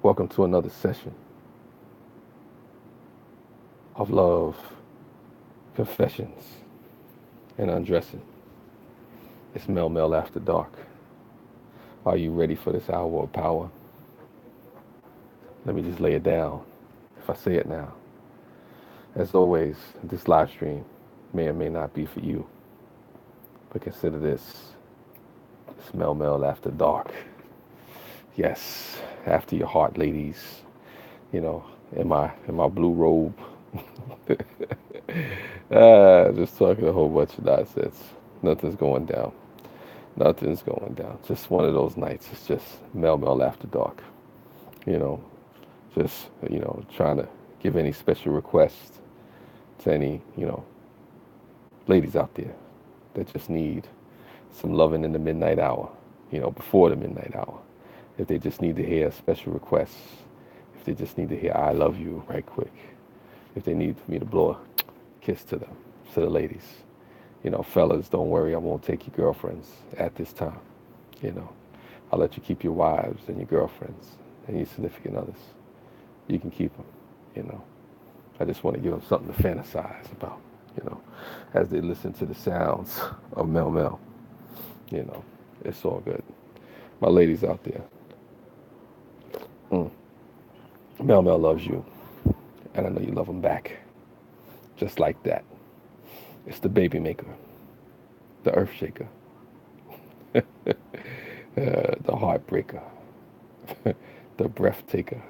Welcome to another session of love, confessions, and undressing. It's Mel Mel After Dark. Are you ready for this hour of power? Let me just lay it down if I say it now. As always, this live stream may or may not be for you, but consider this. It's Mel Mel After Dark. Yes, after your heart, ladies. You know, in my blue robe. Just talking a whole bunch of nonsense. Nothing's going down. Nothing's going down. Just one of those nights. It's just Mel Mel After Dark. You know, just, trying to give any special requests to any, ladies out there that just need some loving in the midnight hour, before the midnight hour. If they just need to hear special requests, if they just need to hear I love you right quick, if they need me to blow a kiss to them, to the ladies. Fellas, don't worry, I won't take your girlfriends at this time. You know, I'll let you keep your wives and your girlfriends and your significant others. You can keep them, you know. I just want to give them something to fantasize about, as they listen to the sounds of Mel Mel. It's all good. My ladies out there, mm, Mel Mel loves you, and I know you love them back, just like that. It's the baby maker, the earth shaker, the heartbreaker, the breath taker.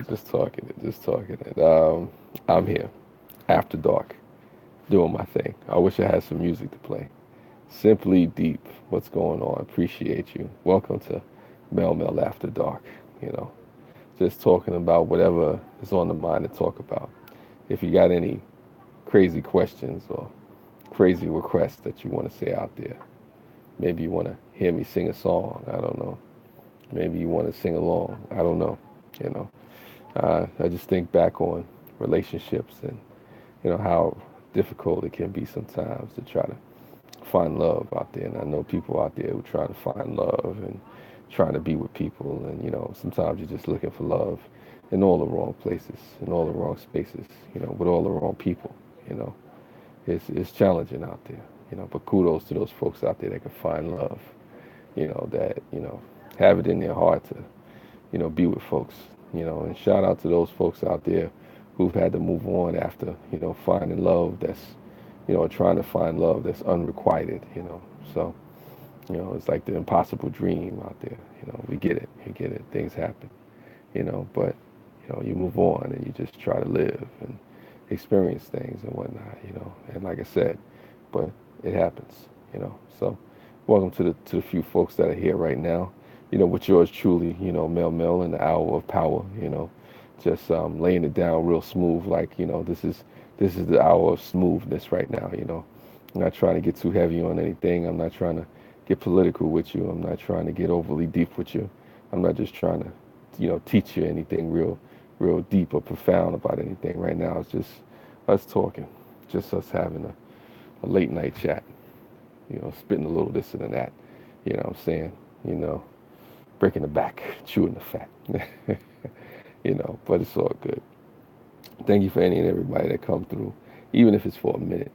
Just talking it. I'm here, after dark, doing my thing. I wish I had some music to play. Simply deep. What's going on? Appreciate you. Welcome to Mel Mel After Dark. You know, just talking about whatever is on the mind to talk about. If you got any crazy questions or crazy requests that you want to say out there, maybe you want to hear me sing a song. I don't know. Maybe you want to sing along. I don't know. You know, I just think back on relationships and how difficult it can be sometimes to try to find love out there. And I know people out there who try to find love and trying to be with people. And sometimes you're just looking for love in all the wrong places, in all the wrong spaces. With all the wrong people. You know, it's challenging out there. But kudos to those folks out there that can find love. That have it in their heart to be with folks. And shout out to those folks out there who've had to move on after finding love that's trying to find love that's unrequited. So it's like the impossible dream out there. We get it, things happen. But you move on and you just try to live and experience things and whatnot. And like I said, but it happens. So welcome to the few folks that are here right now. With yours truly, Mel Mel in the hour of power, just laying it down real smooth, like, this is the hour of smoothness right now, I'm not trying to get too heavy on anything. I'm not trying to get political with you. I'm not trying to get overly deep with you. I'm not just trying to, teach you anything real deep or profound about anything right now. It's just us talking, just us having a late night chat, spitting a little this and that, what I'm saying, breaking the back, chewing the fat, but it's all good. Thank you for any and everybody that come through, even if it's for a minute,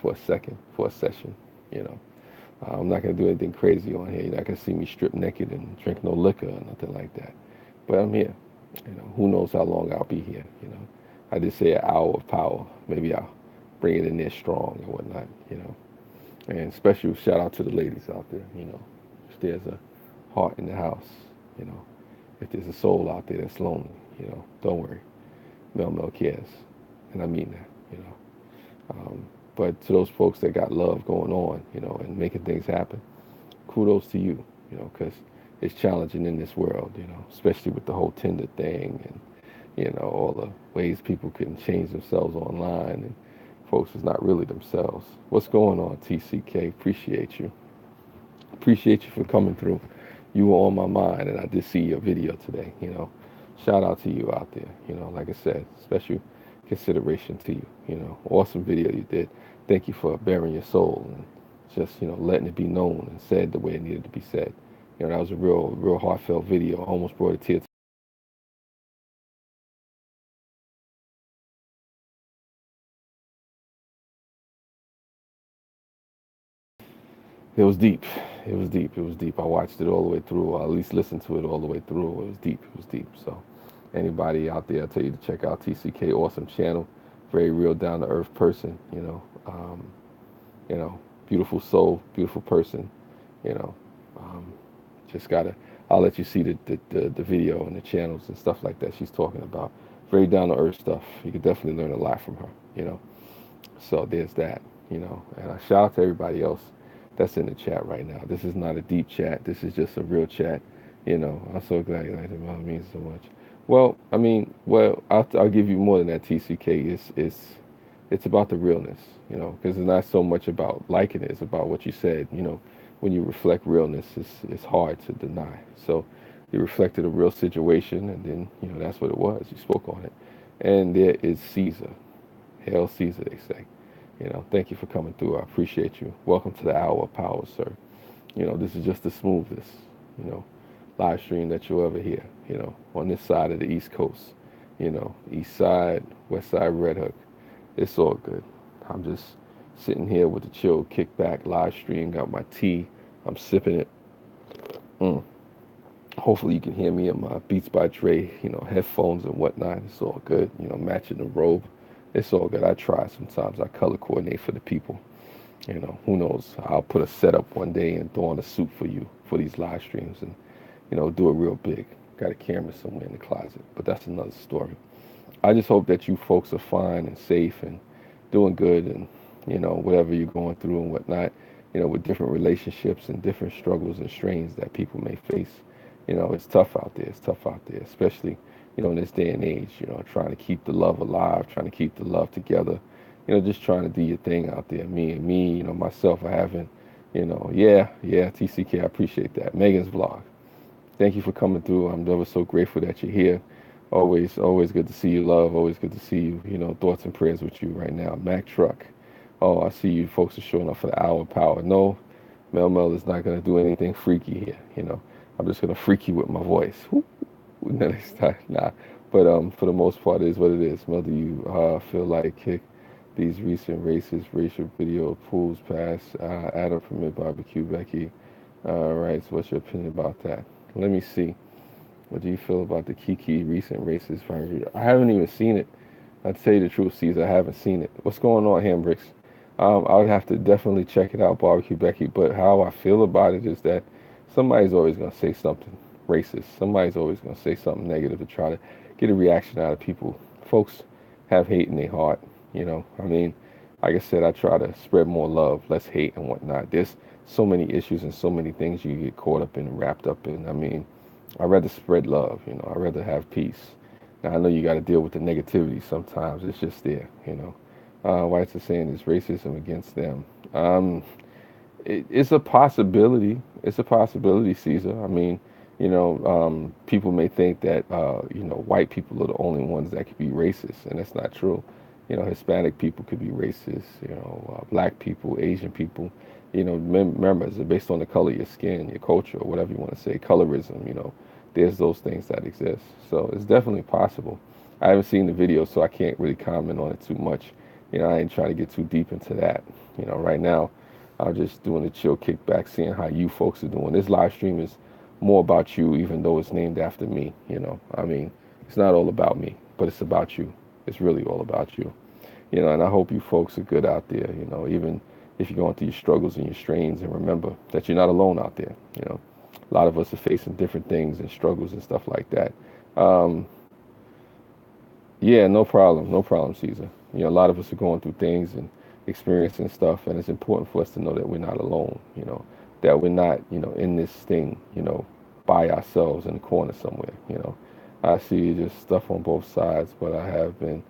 for a second, for a session, you know. I'm not going to do anything crazy on here. You're not going to see me strip naked and drink no liquor or nothing like that. But I'm here. Who knows how long I'll be here. I just say an hour of power. Maybe I'll bring it in there strong and whatnot. And special shout out to the ladies out there. If there's a heart in the house, you know, if there's a soul out there that's lonely, don't worry. Mel Mel cares. And I mean that. But to those folks that got love going on, and making things happen, kudos to you, because it's challenging in this world, especially with the whole Tinder thing and, all the ways people can change themselves online and folks is not really themselves. What's going on, TCK? Appreciate you. Appreciate you for coming through. You were on my mind, and I did see your video today. Shout out to you out there. Like I said, special consideration to you. Awesome video you did. Thank you for bearing your soul and just, letting it be known and said the way it needed to be said. That was a real heartfelt video. Almost brought a tear. It was deep. It was deep. It was deep. I watched it all the way through, or at least listened to it all the way through. It was deep. It was deep. So, anybody out there, I tell you to check out TCK. Awesome channel. Very real, down to earth person. You know, beautiful soul, beautiful person. You know, um, just gotta. I'll let you see the video and the channels and stuff like that she's talking about. Very down to earth stuff. You could definitely learn a lot from her. So there's that. And I shout out to everybody else that's in the chat right now. This is not a deep chat. This is just a real chat. I'm so glad you like it. It means so much. Well, I mean, I'll give you more than that. TCK it's about the realness. Because it's not so much about liking it. It's about what you said. When you reflect realness, it's hard to deny. So you reflected a real situation, and then that's what it was. You spoke on it, and there is Caesar. Hail Caesar, they say. Thank you for coming through. I appreciate you. Welcome to the Hour of Power, sir. This is just the smoothest, you know, live stream that you'll ever hear, on this side of the East Coast, East Side, West Side, Red Hook. It's all good. I'm just sitting here with the chill kickback live stream, got my tea. I'm sipping it. Mm. Hopefully you can hear me in my Beats by Dre, headphones and whatnot. It's all good, matching the robe. It's all good. I try sometimes. I color coordinate for the people. Who knows? I'll put a setup one day and throw on a suit for you for these live streams and, do it real big. Got a camera somewhere in the closet, but that's another story. I just hope that you folks are fine and safe and doing good and, whatever you're going through and whatnot, with different relationships and different struggles and strains that people may face. It's tough out there. It's tough out there, especially, in this day and age, trying to keep the love alive, trying to keep the love together, just trying to do your thing out there. Me, myself, I haven't, yeah, TCK, I appreciate that. Megan's vlog. Thank you for coming through. I'm ever so grateful that you're here. Always good to see you, love. Always good to see you, thoughts and prayers with you right now. Mac Truck. Oh, I see you folks are showing up for the Hour of Power. No, Mel Mel is not going to do anything freaky here, I'm just going to freak you with my voice. Whoop. No, next time, nah. But for the most part, it is what it is. Mel, do you feel like kick these recent racial video pools past Adam from Mid Barbecue, Becky? Right, so what's your opinion about that? Let me see. What do you feel about the Kiki recent racist video? I haven't even seen it. I'd say the truth, Caesar. I haven't seen it. What's going on, Hambricks? I would have to definitely check it out, Barbecue Becky. But how I feel about it is that somebody's always going to say something racist. Somebody's always going to say something negative to try to get a reaction out of people. Folks have hate in their heart. I mean, like I said, I try to spread more love, less hate and whatnot. There's so many issues and so many things you get caught up in and wrapped up in. I mean, I'd rather spread love, I'd rather have peace. Now, I know you got to deal with the negativity sometimes. It's just there. Whites are saying it's racism against them. It's a possibility. It's a possibility, Caesar. I mean, people may think that, white people are the only ones that could be racist, and that's not true. Hispanic people could be racist, black people, Asian people. Remember, it's based on the color of your skin, your culture, or whatever you want to say, colorism, there's those things that exist. So it's definitely possible. I haven't seen the video, so I can't really comment on it too much. I ain't trying to get too deep into that. Right now, I'm just doing a chill kickback, seeing how you folks are doing. This live stream is more about you, even though it's named after me. I mean, it's not all about me, but it's about you. It's really all about you. And I hope you folks are good out there, even if you're going through your struggles and your strains, and remember that you're not alone out there. A lot of us are facing different things and struggles and stuff like that. Yeah, no problem, Caesar. A lot of us are going through things and experiencing stuff, and it's important for us to know that we're not alone, that we're not, in this thing, by ourselves in the corner somewhere. I see just stuff on both sides, but I have been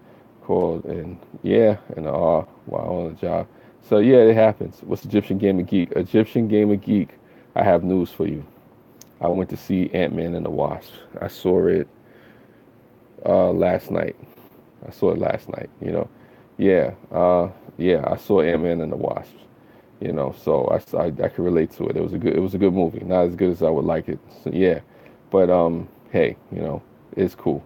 called and yeah, and while on the job. So yeah, it happens. What's Egyptian Gamer Geek? Egyptian Gamer Geek, I have news for you. I went to see Ant-Man and the Wasp. I saw it last night. I saw it last night. Yeah, I saw Ant-Man and the Wasp. So I could relate to it. It was a good movie. Not as good as I would like it. So yeah, but hey, it's cool.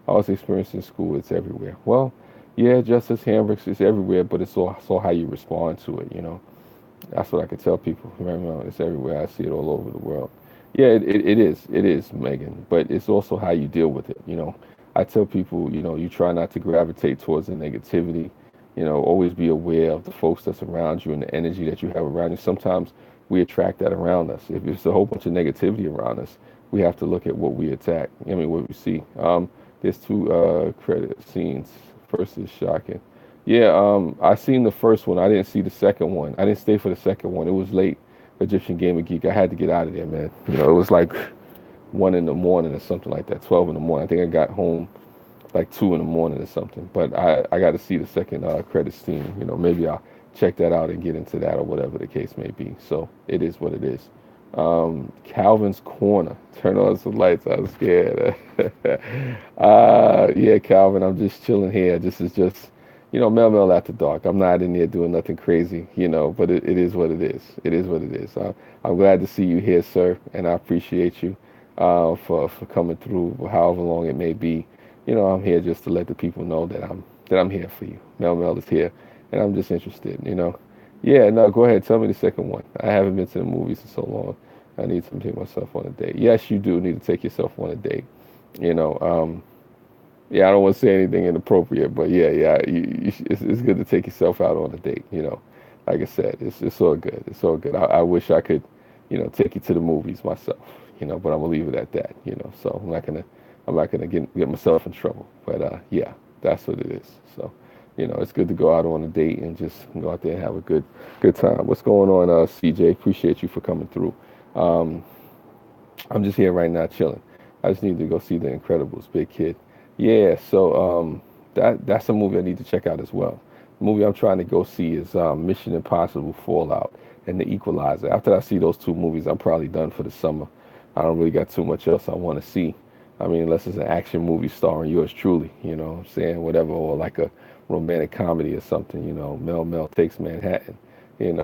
I was experiencing school. It's everywhere. Well, yeah, just as Hamburg's is everywhere, but it's all how you respond to it. That's what I could tell people. Remember, it's everywhere. I see it all over the world. Yeah, it is. It is, Megan. But it's also how you deal with it. I tell people, you try not to gravitate towards the negativity. Always be aware of the folks that's around you and the energy that you have around you. Sometimes we attract that around us. If there's a whole bunch of negativity around us, we have to look at what we attack. I mean, what we see. There's two credit scenes. First is shocking. Yeah, I seen the first one. I didn't see the second one. I didn't stay for the second one. It was late. Egyptian Gamer Geek. I had to get out of there, man. It was like 1 in the morning or something like that. 12 in the morning. I think I got home like 2 in the morning or something. But I got to see the second credit scene. Maybe I'll check that out and get into that or whatever the case may be. So it is what it is. Calvin's Corner. Turn on some lights. I was scared. Yeah, Calvin. I'm just chilling here. This is just Mel Mel After Dark. I'm not in there doing nothing crazy, but it is what it is. It is what it is. I'm glad to see you here, sir, and I appreciate you for coming through, however long it may be. I'm here just to let the people know that I'm here for you. Mel Mel is here, and I'm just interested. Yeah, no, go ahead. Tell me the second one. I haven't been to the movies in so long. I need to take myself on a date. Yes, you do need to take yourself on a date. You know, yeah, I don't want to say anything inappropriate, but yeah, it's good to take yourself out on a date. Like I said, it's all good. It's all good. I wish I could, take you to the movies myself. But I'm gonna leave it at that. So I'm not gonna get myself in trouble. But yeah, that's what it is. So, it's good to go out on a date and just go out there and have a good time. What's going on, CJ? Appreciate you for coming through. Um, I'm just here right now chilling. I just need to go see The Incredibles, Big Kid. Yeah, so that's a movie I need to check out as well. The movie I'm trying to go see is Mission Impossible Fallout and The Equalizer. After I see those two movies, I'm probably done for the summer. I don't really got too much else I want to see. I mean, unless it's an action movie starring yours truly, what I'm saying, whatever, or like a romantic comedy or something, Mel Mel Takes Manhattan, and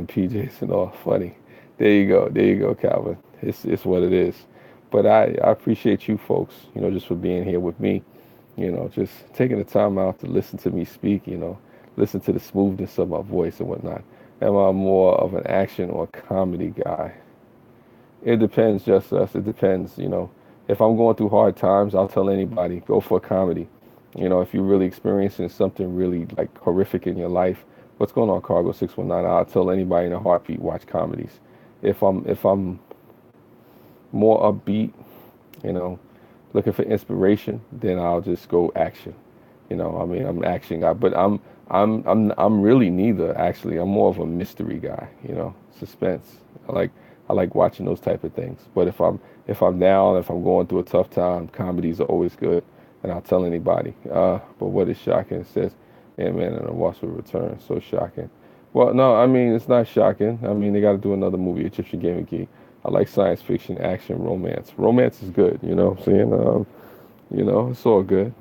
PJs and all funny. There you go, Calvin. It's what it is. But I appreciate you folks, just for being here with me, just taking the time out to listen to me speak, listen to the smoothness of my voice and whatnot. Am I more of an action or comedy guy? It depends, just us. It depends, If I'm going through hard times, I'll tell anybody, go for a comedy. If you're really experiencing something really like horrific in your life, what's going on, Cargo 619? I'll tell anybody in a heartbeat, watch comedies. If I'm more upbeat, you know, looking for inspiration, then I'll just go action. I mean, I'm an action guy, but I'm really neither actually. I'm more of a mystery guy, suspense. I like watching those type of things. But if I'm down, if I'm going through a tough time, comedies are always good, and I'll tell anybody. But what is shocking? It says, Ant-Man and the Wasp will return. So shocking. Well, no, I mean it's not shocking. I mean they got to do another movie, Egyptian Gaming Geek. I like science fiction, action, romance. Romance is good, you know what I'm saying? It's all good.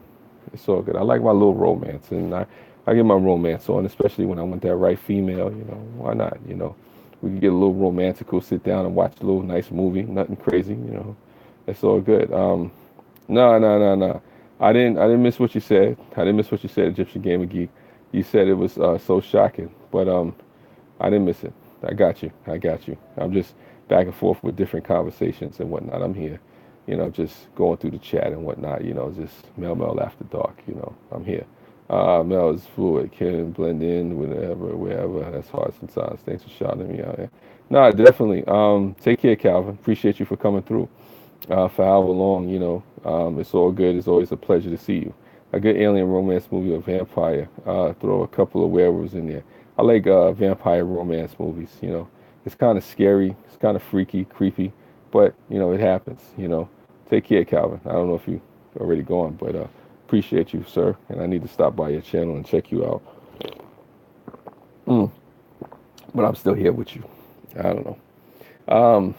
It's all good. I like my little romance, and I get my romance on, especially when I want that right female, why not, We can get a little romantical, sit down and watch a little nice movie, nothing crazy, It's all good. No, no, no, no. I didn't miss what you said. I didn't miss what you said, Egyptian Gamer Geek. You said it was so shocking, but I didn't miss it. I got you. I got you. I'm just back and forth with different conversations and whatnot. I'm here, just going through the chat and whatnot. Just Mel Mel After Dark. I'm here. Mel is fluid, can blend in whenever, wherever. That's hard sometimes. Thanks for shouting me out. No, definitely. Take care, Calvin. Appreciate you for coming through. For however long, it's all good. It's always a pleasure to see you. A good alien romance movie of vampire. Throw a couple of werewolves in there. I like vampire romance movies. It's kind of scary. It's kind of freaky, creepy, but it happens. Take care, Calvin. I don't know if you already gone, but appreciate you, sir. And I need to stop by your channel and check you out. But I'm still here with you. I don't know. Um,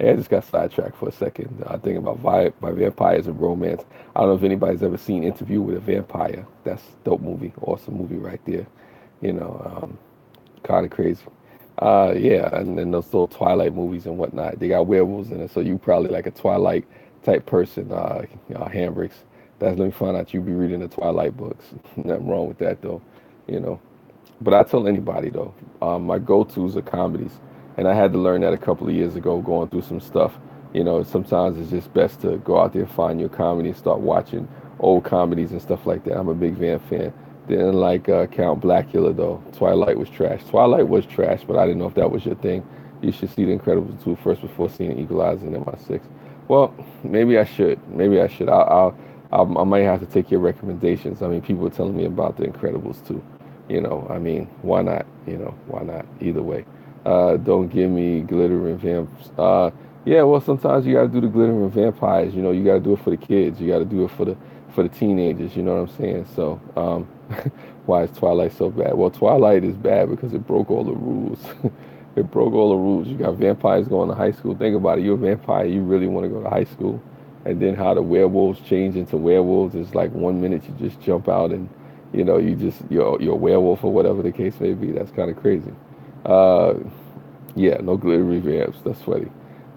yeah, I just got sidetracked for a second. Thinking about by vampires and romance. I don't know if anybody's ever seen Interview with a Vampire. That's a dope movie. Awesome movie right there. You know, kind of crazy. Yeah, and then those little Twilight movies and whatnot. They got werewolves in it, so you probably like a Twilight type person. Hambricks. Let me find out you be reading the Twilight books. Nothing wrong with that though. You know. But I tell anybody though, my go-tos are comedies, and I had to learn that a couple of years ago, going through some stuff. You know, sometimes it's just best to go out there and find your comedy and start watching old comedies and stuff like that. I'm a big Van fan. Didn't like Count Blackula though. Twilight was trash. Twilight was trash, but I didn't know if that was your thing. You should see The Incredibles 2 first before seeing Equalizer and MI6. Well, maybe I should. Maybe I should. I might have to take your recommendations. I mean, people are telling me about The Incredibles too. You know, I mean, why not? You know, why not? Either way. Don't give me glittering vamps. Yeah, well, sometimes you got to do the glittering vampires. You know, you got to do it for the kids. You got to do it for the teenagers. You know what I'm saying? So, why is Twilight so bad? Well, Twilight is bad because it broke all the rules. It broke all the rules. You got vampires going to high school. Think about it. You're a vampire. You really want to go to high school, and then how the werewolves change into werewolves is like 1 minute you just jump out and you're a werewolf or whatever the case may be. That's kind of crazy. Uh, yeah, no glittery vamps. That's funny.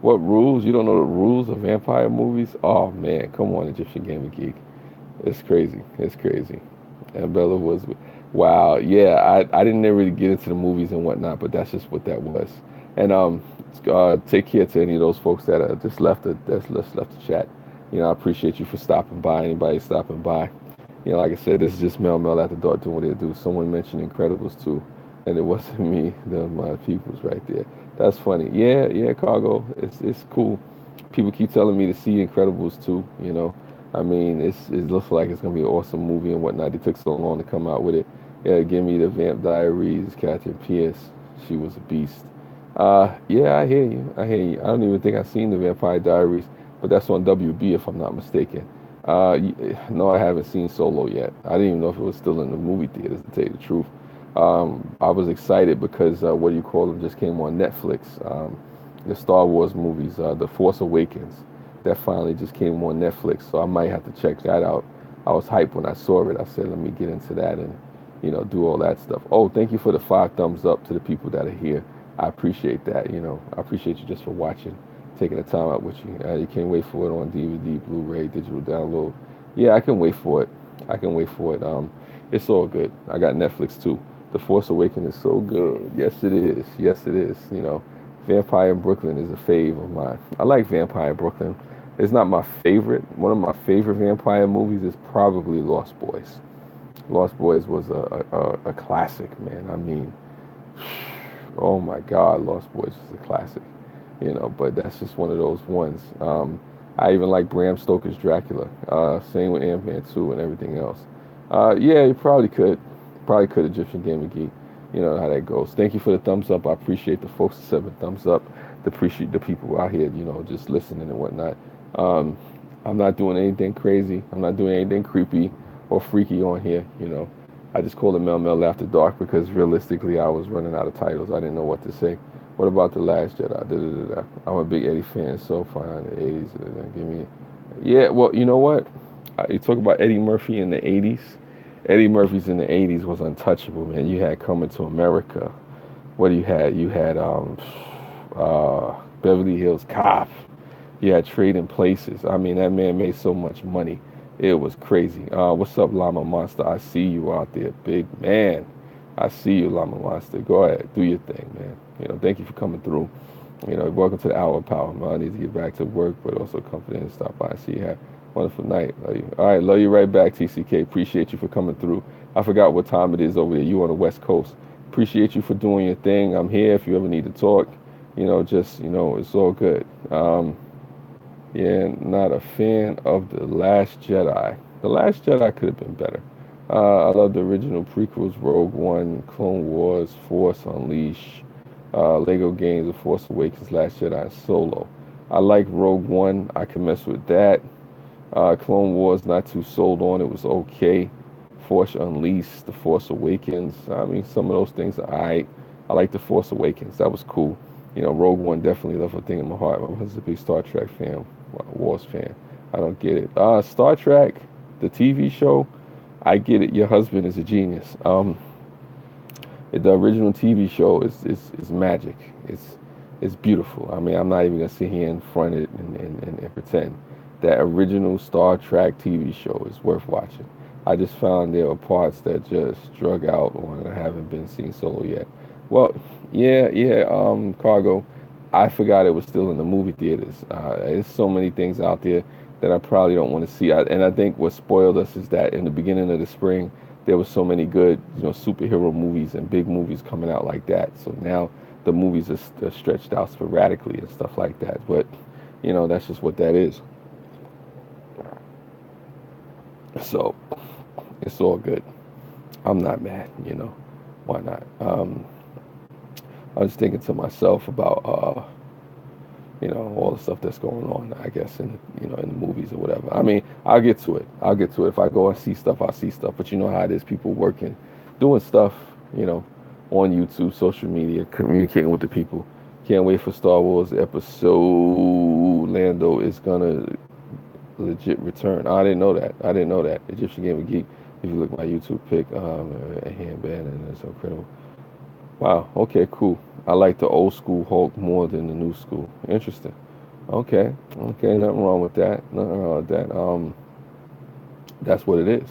What rules? You don't know the rules of vampire movies? Oh man, come on, Egyptian Gaming Geek. It's crazy. It's crazy. And Bella was, wow. Yeah, I didn't ever really get into the movies and whatnot, but that's just what that was. And take care to any of those folks that just left the chat. You know, I appreciate you for stopping by. Anybody stopping by. You know, like I said, this is just Mel Mel After Dark doing what they do. Someone mentioned Incredibles too, and it wasn't me. My people's right there. That's funny. Yeah, yeah, Cargo. It's cool. People keep telling me to see Incredibles too. You know, I mean, it looks like it's gonna be an awesome movie and whatnot. It took so long to come out with it. Yeah, give me the Vamp Diaries. Catherine Pierce, she was a beast. Yeah, I hear you. I hear you. I don't even think I've seen the Vampire Diaries, but that's on WB if I'm not mistaken. No, I haven't seen Solo yet. I didn't even know if it was still in the movie theaters, to tell you the truth. I was excited because what do you call them just came on Netflix. The Star Wars movies, The Force Awakens, that finally just came on Netflix. So I might have to check that out. I was hyped when I saw it. I said, let me get into that and do all that stuff. Oh, thank you for the 5 thumbs up to the people that are here. I appreciate that. I appreciate you just for watching, taking the time out with you. You can't wait for it on DVD, Blu-ray, digital download. Yeah, I can wait for it. I can wait for it. It's all good. I got Netflix too. The Force Awakens is so good. Yes, it is. Yes, it is. Vampire in Brooklyn is a fave of mine. I like Vampire in Brooklyn. It's not my favorite. One of my favorite vampire movies is probably Lost Boys. Lost Boys was a classic, man. I mean, oh my God, Lost Boys was a classic. But that's just one of those ones. I even like Bram Stoker's Dracula. Same with Ant-Man 2 and everything else. Yeah, you probably could. Probably could, Egyptian Gaming Geek. You know how that goes. Thank you for the thumbs up. I appreciate the folks that 7 thumbs up. Appreciate the people out here, just listening and whatnot. I'm not doing anything crazy. I'm not doing anything creepy or freaky on here. I just called it Mel Mel After Dark because realistically I was running out of titles. I didn't know what to say. What about The Last Jedi? I'm a big Eddie fan so far in the 80s. Give me, yeah. Well, you know what? You talk about Eddie Murphy in the 80s. Eddie Murphy's in the 80s was untouchable, man. You had Coming to America. What do you had? You had Beverly Hills Cop. You had Trading Places. I mean, that man made so much money. It was crazy. What's up, Llama Monster? I see you out there, big man. I see you, Llama Monster. Go ahead, do your thing, man. Thank you for coming through. Welcome to the Hour of Power. Man, I need to get back to work, but also come in and stop by and see you. Have a wonderful night. Love you. All right, love you right back, TCK. Appreciate you for coming through. I forgot what time it is over there. You on the West Coast. Appreciate you for doing your thing. I'm here if you ever need to talk. It's all good. Yeah, not a fan of The Last Jedi. The Last Jedi could have been better. I love the original prequels, Rogue One, Clone Wars, Force Unleashed, Lego Games, The Force Awakens, Last Jedi, and Solo. I like Rogue One. I can mess with that. Clone Wars, not too sold on. It was okay. Force Unleashed, The Force Awakens. I mean, some of those things are alright. I like The Force Awakens. That was cool. Rogue One definitely left a thing in my heart. I was a big Star Trek fan, Wars fan. I don't get it. Star Trek, the TV show, I get it. Your husband is a genius. The original TV show is magic. It's beautiful. I mean, I'm not even gonna sit here in front of it and pretend. That original Star Trek TV show is worth watching. I just found there were parts that just drug out on. I haven't been seen solo yet. Well, yeah, yeah. Cargo. I forgot it was still in the movie theaters. There's so many things out there that I probably don't want to see. And I think what spoiled us is that in the beginning of the spring, there was so many good, superhero movies and big movies coming out like that. So now the movies are stretched out sporadically and stuff like that. But that's just what that is. So it's all good. I'm not mad. Why not? I was thinking to myself about all the stuff that's going on, I guess, in the movies or whatever. I mean, I'll get to it. I'll get to it. If I go and see stuff, I'll see stuff. But you know how it is, people working, doing stuff, on YouTube, social media, communicating with the people. Can't wait for Star Wars episode. Lando is gonna legit return. I didn't know that. I didn't know that. Egyptian Gamer Geek. If you look at my YouTube pic, a handband, and it's incredible. Wow. Okay. Cool. I like the old school Hulk more than the new school. Interesting. Okay. Okay. Nothing wrong with that. Nothing wrong with that. That's what it is.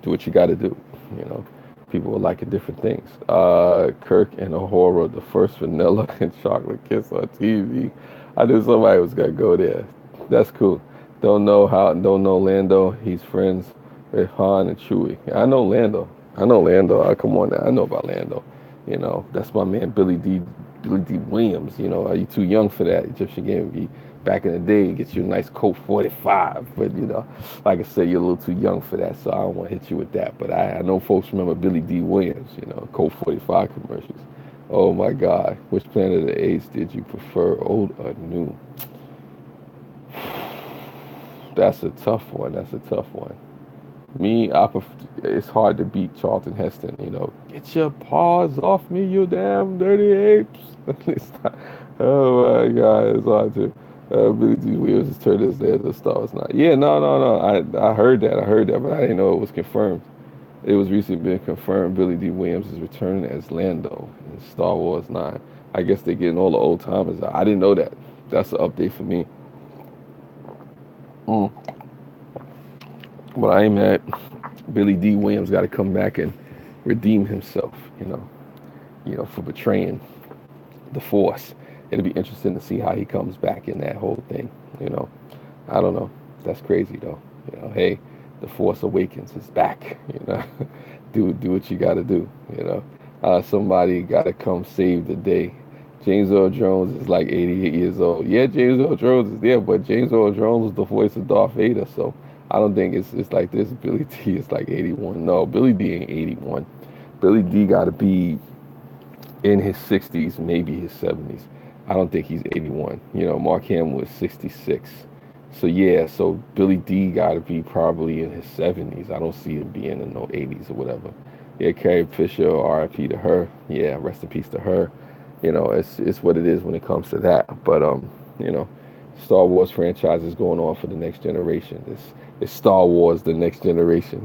Do what you got to do. You know, people are liking different things. Kirk and Ahura, the first vanilla and chocolate kiss on TV. I knew somebody was gonna go there. That's cool. Don't know Lando. He's friends with Han and Chewie. I know Lando. I know Lando. Come on now. I know about Lando. That's my man Billy D. Williams. Are you too young for that? Egyptian Game back in the day, it gets you a nice Colt 45. But like I said, you're a little too young for that, so I don't want to hit you with that. But I know folks remember Billy D. Williams. Colt 45 commercials. Oh my God, which Planet of the Apes did you prefer, old or new? That's a tough one. That's a tough one. Me, it's hard to beat Charlton Heston. Get your paws off me, you damn dirty apes. Oh my God, it's hard to. Billy D. Williams has turned his head to Star Wars 9. Yeah, no. I heard that. I heard that, but I didn't know it was confirmed. It was recently been confirmed Billy D. Williams is returning as Lando in Star Wars 9. I guess they're getting all the old timers out. I didn't know that. That's an update for me. Mm. But I ain't mad. Billy D. Williams got to come back and redeem himself, for betraying the Force. It'll be interesting to see how he comes back in that whole thing. I don't know. That's crazy though. Hey, the Force Awakens is back. Do what you got to do. Somebody got to come save the day. James Earl Jones is like 88 years old. Yeah, James Earl Jones is there, but James Earl Jones was the voice of Darth Vader, so I don't think it's like this. Billy D is like 81. No, Billy D ain't 81. Billy D got to be in his 60s, maybe his 70s. I don't think he's 81. Mark Hamill was 66. So yeah, so Billy D got to be probably in his 70s. I don't see him being in no 80s or whatever. Yeah, Carrie Fisher, R.I.P. to her. Yeah, rest in peace to her. It's what it is when it comes to that. But Star Wars franchise is going on for the next generation. It's Star Wars, the next generation.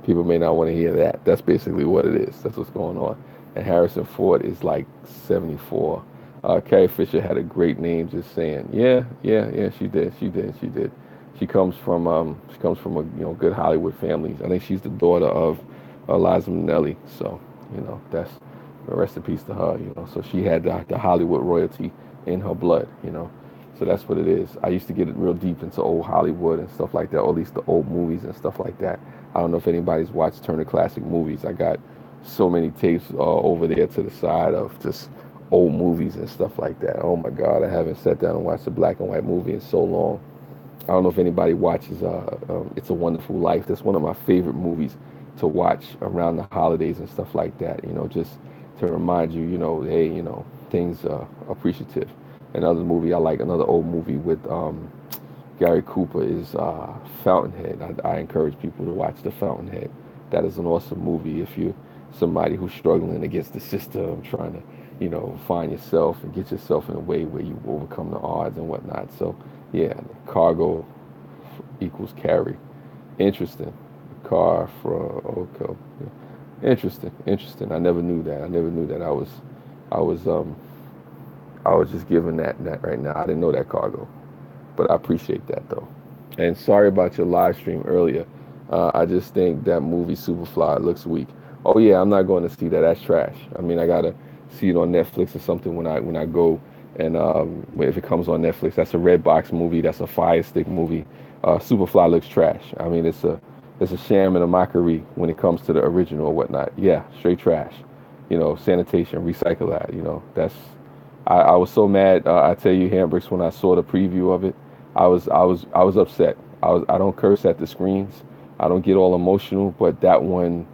People may not want to hear that. That's basically what it is. That's what's going on. And Harrison Ford is like 74. Carrie Fisher had a great name. Just saying, yeah. She did. She comes from a good Hollywood family. I think she's the daughter of Liza Minnelli. So that's rest in peace to her. So she had the Hollywood royalty in her blood. So that's what it is. I used to get real deep into old Hollywood and stuff like that, or at least the old movies and stuff like that. I don't know if anybody's watched Turner Classic Movies. I got so many tapes over there to the side of just old movies and stuff like that. Oh my God, I haven't sat down and watched a black and white movie in so long. I don't know if anybody watches It's a Wonderful Life. That's one of my favorite movies to watch around the holidays and stuff like that. Just to remind you, hey, things are appreciative. Another movie I like, another old movie with Gary Cooper is Fountainhead. I encourage people to watch The Fountainhead. That is an awesome movie if you're somebody who's struggling against the system, trying to, find yourself and get yourself in a way where you overcome the odds and whatnot. So, yeah, cargo equals carry. Interesting. Car for okay. Interesting, interesting. I never knew that. I never knew that. I was, I was just giving that right now. I didn't know that, Cargo, but I appreciate that though. And sorry about your live stream earlier. I just think that movie Superfly looks weak. Oh yeah, I'm not going to see that. That's trash. I mean, I gotta see it on Netflix or something when I go. And if it comes on Netflix, that's a red box movie. That's a Fire Stick movie. Superfly looks trash. I mean, it's a sham and a mockery when it comes to the original or whatnot. Yeah, straight trash. You know, sanitation, recycle that. You know, that's. I was so mad. I tell you, Hambricks, when I saw the preview of it, I was upset. I don't curse at the screens. I don't get all emotional, but that one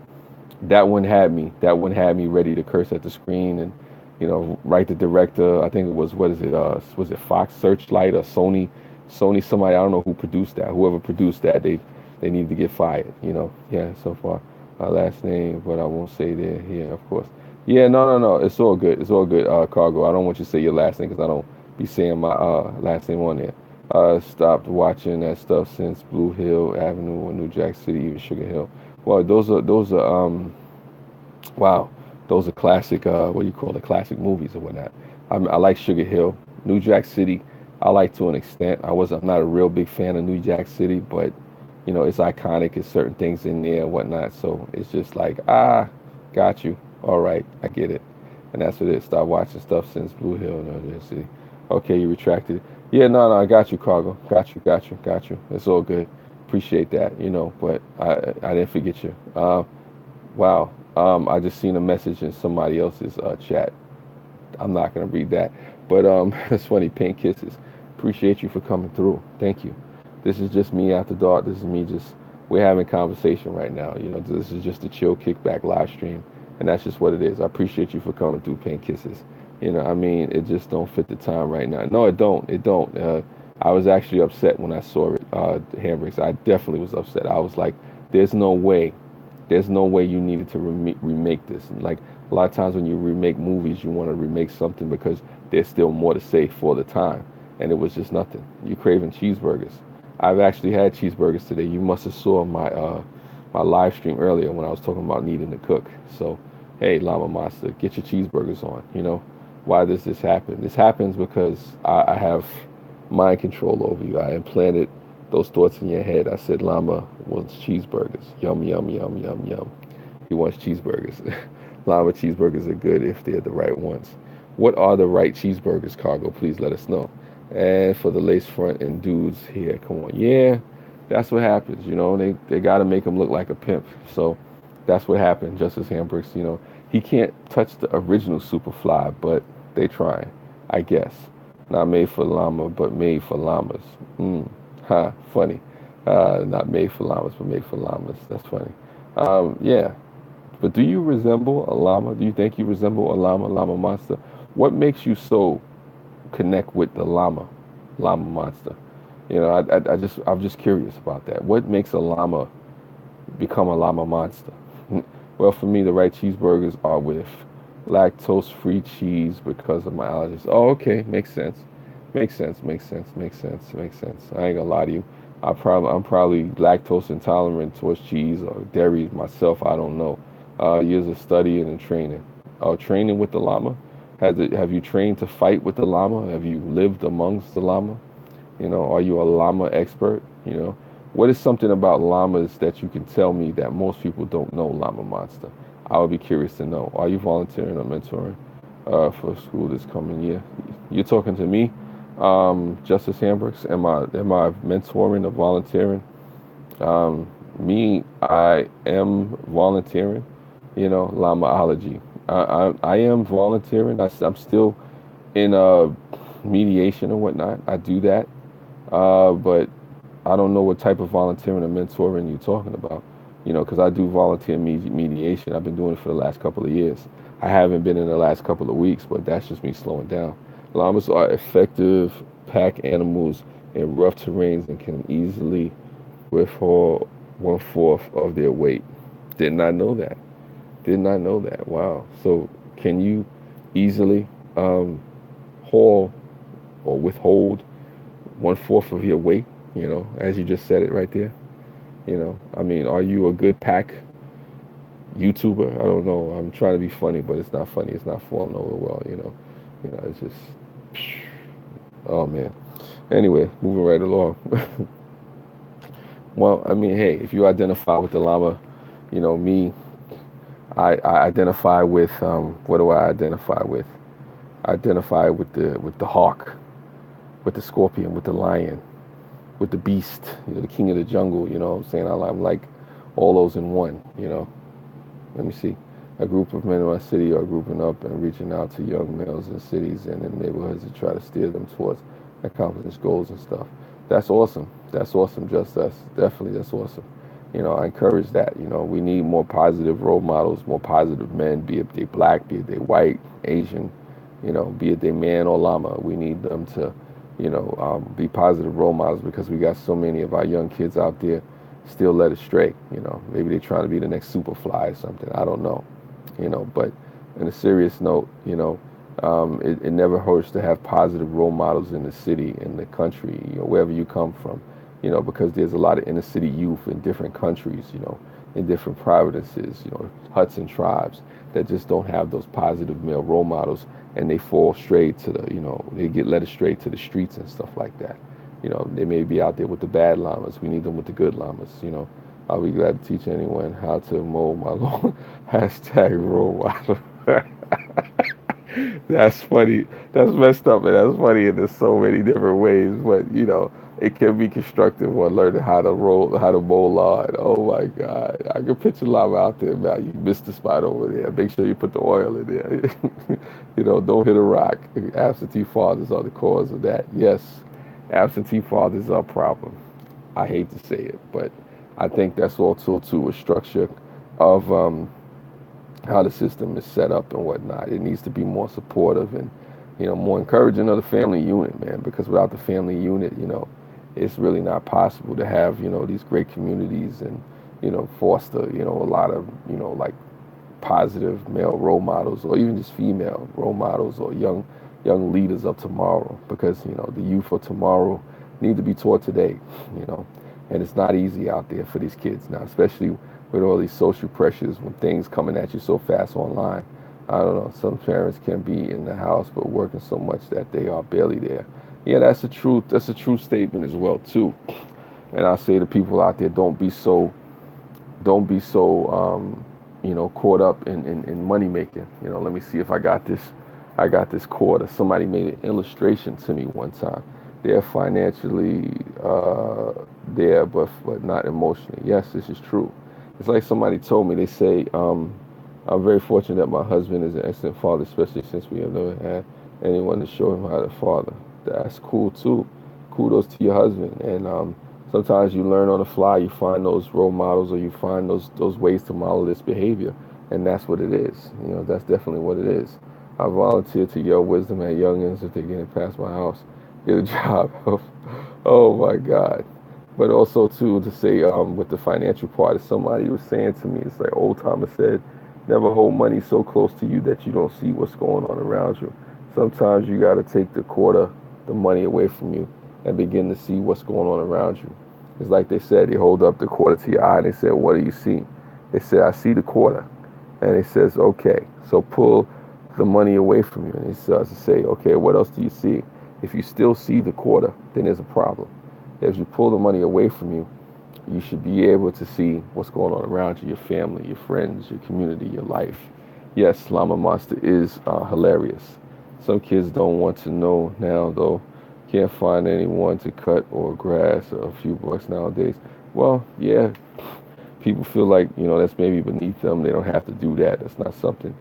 had me. That one had me ready to curse at the screen and, you know, write the director. I think it was, what is it? Was it Fox Searchlight or Sony? Sony somebody, I don't know who produced that. Whoever produced that, they need to get fired. You know. Yeah. So far, last name, but I won't say there. Yeah, of course. Yeah. No, no, no. It's all good. It's all good. Cargo. I don't want you to say your last name because I don't be saying my last name on there. Stopped watching that stuff since Blue Hill Avenue or New Jack City, even Sugar Hill. Well, those are wow, those are classic. What do you call it? Classic movies or whatnot. I like Sugar Hill, New Jack City. I like to an extent. I'm not a real big fan of New Jack City, but you know it's iconic. It's certain things in there and whatnot. So it's just like got you. All right, I get it. And that's what it is. Start watching stuff since Blue Hill, New Jack City. Okay, you retracted it. Yeah, no, no, I got you, Cargo. Got you, got you, got you. It's all good. Appreciate that, you know. But I didn't forget you. Wow. I just seen a message in somebody else's chat. I'm not gonna read that, but it's funny. Pink kisses. Appreciate you for coming through. Thank you. This is just me after dark. This is me just we're having conversation right now. You know, this is just a chill kickback live stream, and that's just what it is. I appreciate you for coming through. Pink kisses. You know, I mean, it just don't fit the time right now. No, it don't. It don't. I was actually upset when I saw it. Hamburgs. I definitely was upset. I was like, there's no way. There's no way you needed to remake this. And like a lot of times when you remake movies, you want to remake something because there's still more to say for the time. And it was just nothing. You craving cheeseburgers. I've actually had cheeseburgers today. You must have saw my live stream earlier when I was talking about needing to cook. So, hey, Llama Monster, get your cheeseburgers on. You know, why does this happen? This happens because I have mind control over you. I implanted those thoughts in your head. I said Llama wants cheeseburgers. Yum, yum, yum, yum, yum. He wants cheeseburgers. Llama cheeseburgers are good if they're the right ones. What are the right cheeseburgers, Cargo? Please let us know. And for the lace front and dudes here, come on. Yeah, that's what happens. You know, they got to make him look like a pimp. So that's what happened. Justice Hambricks, you know, he can't touch the original Superfly, but they trying, I guess. Not made for llama, but made for llamas. Ha, funny. Not made for llamas, but made for llamas. That's funny. Yeah. But do you resemble a llama? Do you think you resemble a llama monster? What makes you so connect with the llama monster? You know, I'm just curious about that. What makes a llama become a llama monster? Well, for me, the right cheeseburgers are with lactose-free cheese because of my allergies. Oh, okay, makes sense. Makes sense. Makes sense. Makes sense. Makes sense. I ain't gonna lie to you. I'm probably lactose intolerant towards cheese or dairy myself. I don't know. Years of studying and training. Training with the llama. Have you trained to fight with the llama? Have you lived amongst the llama? You know, are you a llama expert? You know, what is something about llamas that you can tell me that most people don't know, Llama Monster? I would be curious to know. Are you volunteering or mentoring for school this coming year? You're talking to me, Justice Hambricks. Am I mentoring or volunteering? Me, I am volunteering. You know, llamaology. I am volunteering. I'm still in mediation or whatnot. I do that. But I don't know what type of volunteering or mentoring you're talking about. You know, because I do volunteer mediation. I've been doing it for the last couple of years. I haven't been in the last couple of weeks, but that's just me slowing down. Llamas are effective pack animals in rough terrains and can easily withhold one-fourth of their weight. Did not know that. Did not know that. Wow. So can you easily haul or withhold one-fourth of your weight? You know, as you just said it right there. You know, I mean, are you a good pack YouTuber. I don't know. I'm trying to be funny, but it's not funny. It's not falling over well. It's just, oh man. Anyway, moving right along. Well, I mean, hey, if you identify with the llama, me, I identify with what do I identify with? I identify with the hawk, with the scorpion, with the lion, with the beast, the king of the jungle. You know what I'm saying? I'm like all those in one. Let me see. A group of men in my city are grouping up and reaching out to young males in cities and in neighborhoods to try to steer them towards accomplishing goals and stuff. That's awesome. That's awesome. Just us. Definitely, that's awesome. I encourage that. We need more positive role models, more positive men, be it they black, be it they white, Asian, be it they man or llama. We need them to, be positive role models because we got so many of our young kids out there still led astray. Maybe they're trying to be the next Superfly or something. I don't know. But in a serious note, it never hurts to have positive role models in the city, in the country, wherever you come from, because there's a lot of inner city youth in different countries, in different provinces, huts and tribes that just don't have those positive male role models, and they fall straight to they get led astray to the streets and stuff like that. They may be out there with the bad llamas. We need them with the good llamas. I'll be glad to teach anyone how to mow my lawn. Hashtag role model. That's funny. That's messed up, and that's funny in so many different ways. But it can be constructive on learning how to mow lawn. Oh my God, I can picture llama out there, man. You missed the spot over there. Make sure you put the oil in there. Don't hit a rock. Absentee fathers are the cause of that. Yes, absentee fathers are a problem. I hate to say it, but I think that's also too a structure of how the system is set up and whatnot. It needs to be more supportive and more encouraging of the family unit, man. Because without the family unit, it's really not possible to have these great communities and foster a lot of like positive male role models or even just female role models or young leaders of tomorrow. Because the youth of tomorrow need to be taught today. You know, and it's not easy out there for these kids now, especially with all these social pressures when things coming at you so fast online. I don't know. Some parents can be in the house but working so much that they are barely there. Yeah, that's a true. That's a true statement as well too. And I say to people out there, don't be so caught up in money making. Let me see if I got this quarter. Somebody made an illustration to me one time. They're financially there, but not emotionally. Yes, this is true. It's like somebody told me. They say, I'm very fortunate that my husband is an excellent father, especially since we have never had anyone to show him how to father. That's cool too. Kudos to your husband. And sometimes you learn on the fly. You find those role models, or you find those ways to model this behavior, and that's what it is. That's definitely what it is. I volunteer to yell wisdom at youngins if they're getting past my house. Get a job. Oh my God. But also too to say with the financial part, somebody was saying to me, it's like old Thomas said, never hold money so close to you that you don't see what's going on around you. Sometimes you got to take the money away from you and begin to see what's going on around you. It's like they said, they hold up the quarter to your eye and they said, what do you see? They said, I see the quarter. And it says, okay, so pull the money away from you. And it starts to say, okay, what else do you see? If you still see the quarter, then there's a problem. If you pull the money away from you, you should be able to see what's going on around you, your family, your friends, your community, your life. Yes, Llama Monster is hilarious. Some kids don't want to know now, though. Can't find anyone to cut or grass a few bucks nowadays. Well, yeah, people feel like, that's maybe beneath them. They don't have to do that. That's not something,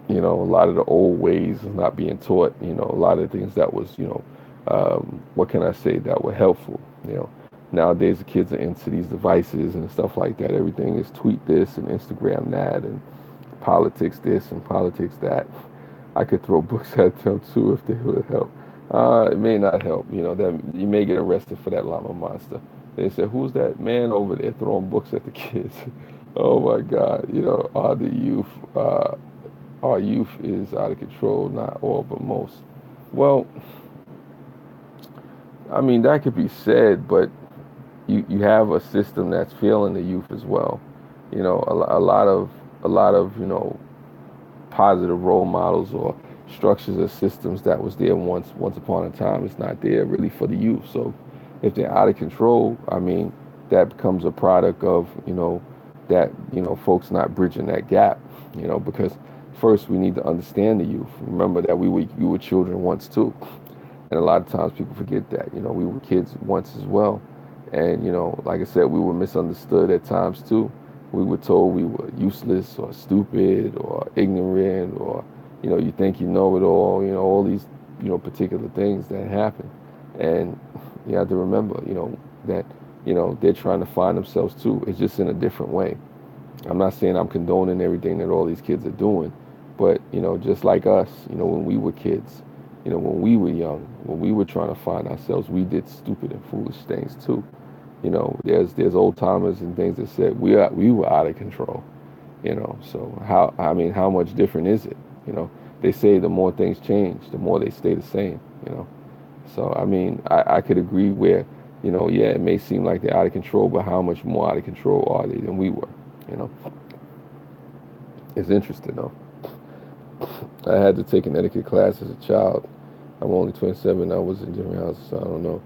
a lot of the old ways is not being taught. A lot of things that was, what can I say, that were helpful. Nowadays the kids are into these devices and stuff like that. Everything is tweet this and Instagram that and politics this and politics that. I could throw books at them too if they would help. It may not help. That you may get arrested for that, Llama Monster. They said, who's that man over there throwing books at the kids? Oh my God. Our youth is out of control. Not all, but most. Well, I mean, that could be said, but you have a system that's failing the youth as well. A lot of positive role models or structures or systems that was there once upon a time is not there really for the youth. So if they're out of control, I mean, that becomes a product of that folks not bridging that gap. Because first we need to understand the youth. Remember that we were children once too, and a lot of times people forget that. We were kids once as well, and like I said, we were misunderstood at times too. We were told we were useless or stupid or ignorant, or you think you know it all. All these particular things that happen, and you have to remember that they're trying to find themselves too. It's just in a different way. I'm not saying I'm condoning everything that all these kids are doing, but just like us, when we were kids, when we were young, when we were trying to find ourselves, we did stupid and foolish things too. There's old timers and things that said we were out of control. So how much different is it? They say the more things change, the more they stay the same. So I could agree where yeah, it may seem like they're out of control, but how much more out of control are they than we were? You know, it's interesting though. I had to take an etiquette class as a child. I'm only 27. I was in different houses, so I don't know.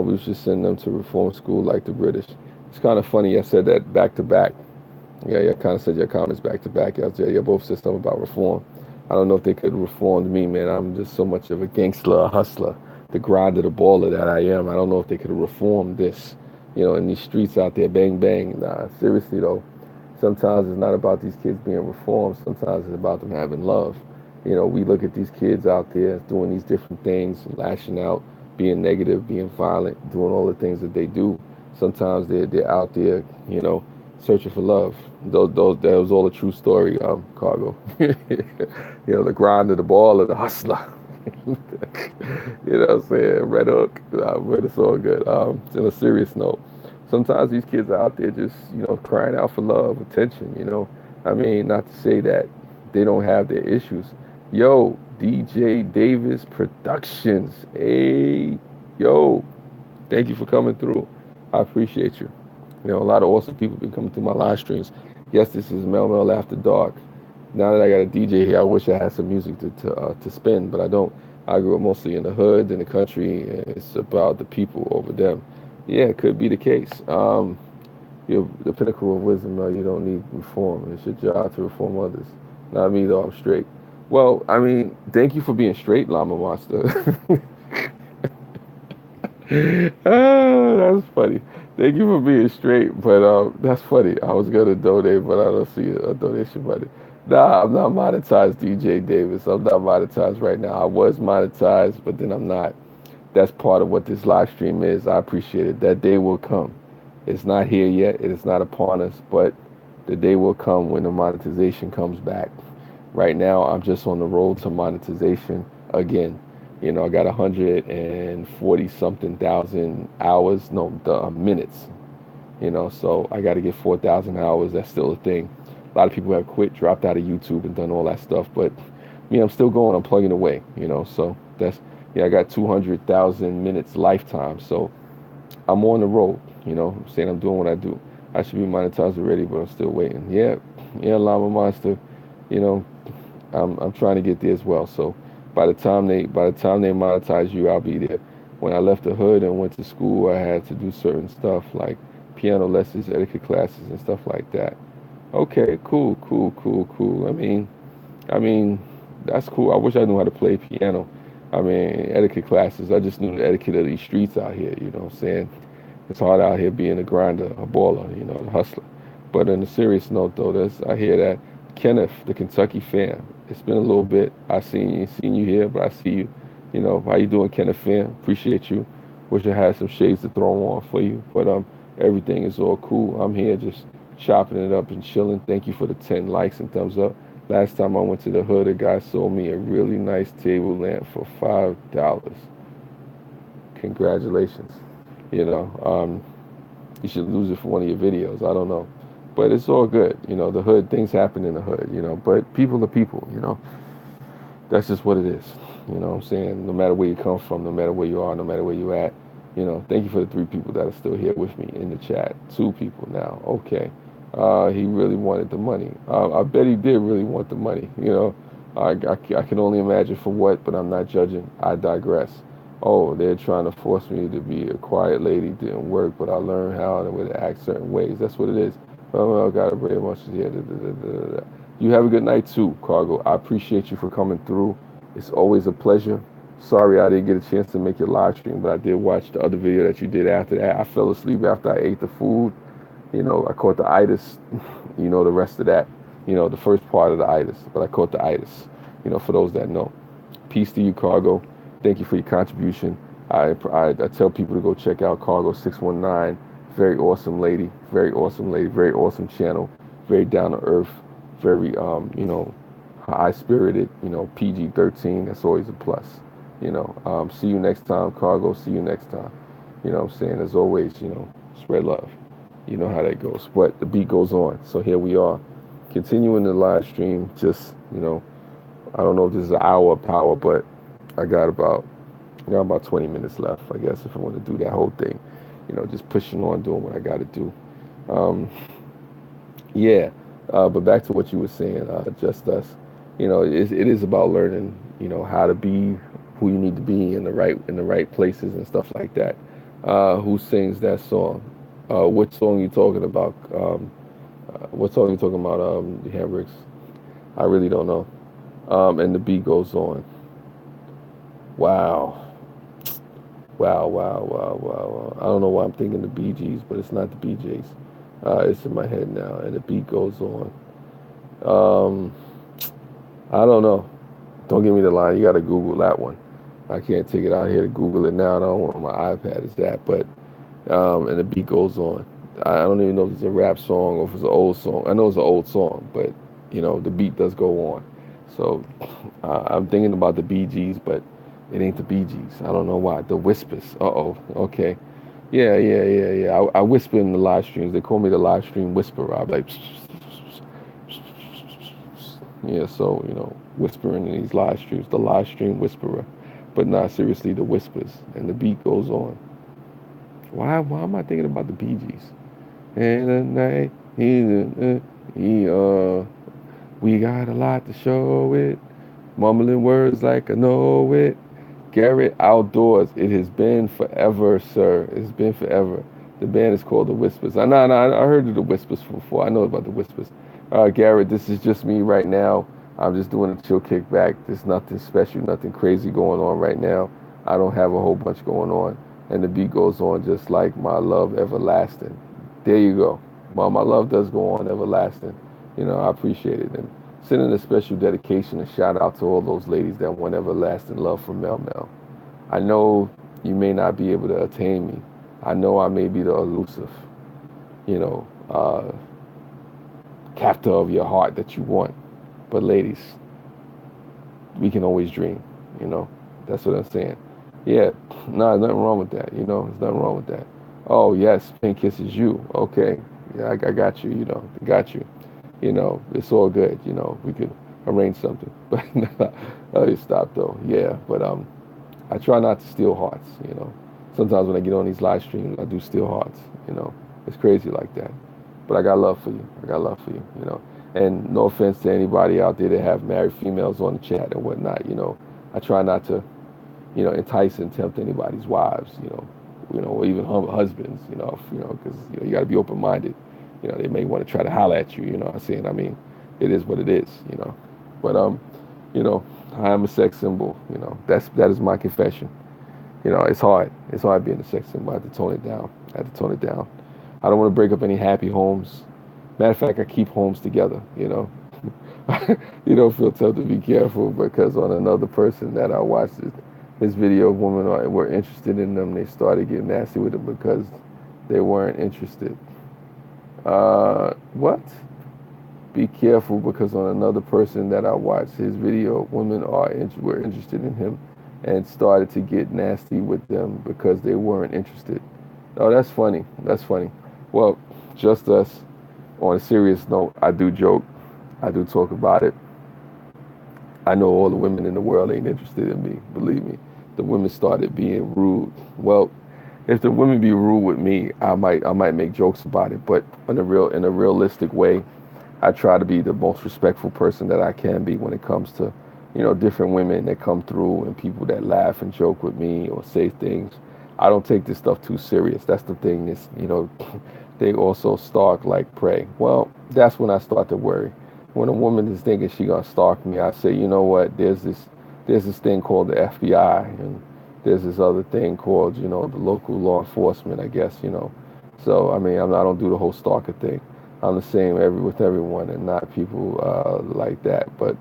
We was just sending them to reform school like the British. It's kind of funny. I said that back to back. Yeah, you kind of said your comments back to back. You both said something about reform. I don't know if they could have reformed me, man. I'm just so much of a gangster, a hustler, the grinder, the baller that I am. I don't know if they could have reformed this, in these streets out there, bang, bang. Nah, seriously, though, sometimes it's not about these kids being reformed. Sometimes it's about them having love. We look at these kids out there doing these different things, lashing out, being negative, being violent, doing all the things that they do. Sometimes they're out there, searching for love. Those that was all a true story, Cargo. The grinder, the baller, the hustler. What I'm saying? Red Hook, but it's all good. On a serious note, sometimes these kids are out there just, crying out for love, attention, not to say that they don't have their issues. Yo, DJ Davis Productions. Hey, yo, thank you for coming through. I appreciate you. A lot of awesome people been coming through my live streams. Yes, this is Mel Mel After Dark. Now that I got a DJ here, I wish I had some music to spin, but I don't. I grew up mostly in the hood, in the country, and it's about the people over them. Yeah, it could be the case. You're the pinnacle of wisdom. You don't need reform. It's your job to reform others. Not me though. I'm straight. Well, thank you for being straight, Llama Monster. That's funny. Thank you for being straight, but that's funny. I was gonna donate, but I don't see a donation button. Nah, I'm not monetized, DJ Davis. I'm not monetized right now. I was monetized, but then I'm not. That's part of what this live stream is. I appreciate it. That day will come. It's not here yet. It is not upon us, but the day will come when the monetization comes back. Right now, I'm just on the road to monetization again. I got 140 something thousand hours, no, the minutes. So I got to get 4,000 hours. That's still a thing. A lot of people have quit, dropped out of YouTube, and done all that stuff. But me, I'm still going. I'm plugging away. So that's I got 200,000 minutes lifetime. So I'm on the road. I'm saying I'm doing what I do. I should be monetized already, but I'm still waiting. Yeah, Llama Monster. I'm trying to get there as well. So by the time they monetize you, I'll be there. When I left the hood and went to school, I had to do certain stuff like piano lessons, etiquette classes, and stuff like that. Okay, cool, cool, cool, cool. That's cool. I wish I knew how to play piano. Etiquette classes. I just knew the etiquette of these streets out here. You know what I'm saying? It's hard out here being a grinder, a baller, a hustler. But on a serious note, though, I hear that Kenneth, the Kentucky fan. It's been a little bit. I seen you here, but I see you. How you doing, Kenneth fan? Appreciate you. Wish I had some shades to throw on for you, but everything is all cool. I'm here just chopping it up and chilling. Thank you for the 10 likes and thumbs up. Last time I went to the hood, a guy sold me a really nice table lamp for $5. Congratulations. You should lose it for one of your videos. I don't know. But it's all good. The hood, things happen in the hood, but people are people, That's just what it is. What I'm saying? No matter where you come from, no matter where you are, no matter where you're at, thank you for the 3 people that are still here with me in the chat. 2 people now. Okay. He really wanted the money. I bet he did really want the money. I can only imagine for what, but I'm not judging. I digress. Oh, they're trying to force me to be a quiet lady. Didn't work, but I learned how and way to act certain ways. That's what it is. Oh, I got to very much. Yeah, you have a good night too, Cargo. I appreciate you for coming through. It's always a pleasure. Sorry I didn't get a chance to make your live stream, but I did watch the other video that you did after that. I fell asleep after I ate the food. I caught the itis. The rest of that. The first part of the itis, but I caught the itis. For those that know. Peace to you, Cargo. Thank you for your contribution. I tell people to go check out Cargo 619. Very awesome lady. Very awesome lady. Very awesome channel. Very down to earth. Very high spirited. PG-13. That's always a plus. See you next time, Cargo. See you next time. What I'm saying? As always, spread love. You know how that goes. But the beat goes on. So here we are, continuing the live stream. Just, I don't know if this is an hour of power, but I got about 20 minutes left, I guess, if I want to do that whole thing. Just pushing on, doing what I got to do. Yeah. But back to what you were saying, just us. It is about learning, how to be who you need to be in the right places and stuff like that. Who sings that song? What song you talking about? What song you talking about? Hendrix. I really don't know. And the beat goes on. Wow. Wow, wow, wow, wow, wow. I don't know why I'm thinking the Bee Gees, but it's not the Bee Gees. It's in my head now, and the beat goes on. Um, I don't know. Don't give me the line. You got to Google that one. I can't take it out here to Google it now. I don't want my iPad is that, but and the beat goes on. I don't even know if it's a rap song or if it's an old song. I know it's an old song, but the beat does go on. So I'm thinking about the Bee Gees, but it ain't the Bee Gees. I don't know why. The Whispers. Uh-oh. Okay. Yeah, yeah, yeah, yeah. I whisper in the live streams. They call me the live stream whisperer. I'm like, yeah. So whispering in these live streams, the live stream whisperer, but not seriously the whispers, and the beat goes on. Why am I thinking about the Bee Gees? And the night, we got a lot to show it. Mumbling words like I know it. Garrett Outdoors. It has been forever, sir. It's been forever. The band is called The Whispers. I know, I heard of The Whispers before. I know about The Whispers. Garrett, this is just me right now. I'm just doing a chill kickback. There's nothing special, nothing crazy going on right now. I don't have a whole bunch going on. And the beat goes on just like my love everlasting. There you go. Well, my love does go on everlasting. I appreciate it. And sending a special dedication and shout out to all those ladies that want everlasting love from Mel Mel. I know you may not be able to attain me. I know I may be the elusive, captor of your heart that you want. But ladies, we can always dream, That's what I'm saying. Yeah, no, there's nothing wrong with that, There's nothing wrong with that. Oh, yes, Pink kisses you. Okay, yeah, I got you, got you. It's all good, we could arrange something. But let me stop though. Yeah, but I try not to steal hearts, Sometimes when I get on these live streams, I do steal hearts, It's crazy like that. But I got love for you. I got love for you, And no offense to anybody out there that have married females on the chat and whatnot, I try not to, entice and tempt anybody's wives, or even husbands, because you got to be open-minded. They may want to try to holler at you, what I'm saying? I mean, it is what it is, But I am a sex symbol, that is my confession. It's hard. It's hard being a sex symbol. I have to tone it down. I don't want to break up any happy homes. Matter of fact, I keep homes together, You don't feel tough to be careful because on another person that I watched this video of women were interested in them, they started getting nasty with them because they weren't interested. What? Be careful because on another person that I watched his video, women were interested in him and started to get nasty with them because they weren't interested. Oh, that's funny. That's funny. Well, just us. On a serious note, I do joke. I do talk about it. I know all the women in the world ain't interested in me. Believe me. The women started being rude. Well, if the women be rude with me, I might make jokes about it, but in a realistic way, I try to be the most respectful person that I can be when it comes to, different women that come through and people that laugh and joke with me or say things. I don't take this stuff too serious. That's the thing is, they also stalk like prey. Well, that's when I start to worry. When a woman is thinking she gonna stalk me, I say, you know what? There's this thing called the FBI, and there's this other thing called, the local law enforcement, I guess, So I mean, I don't do the whole stalker thing. I'm the same with everyone, and not people like that. But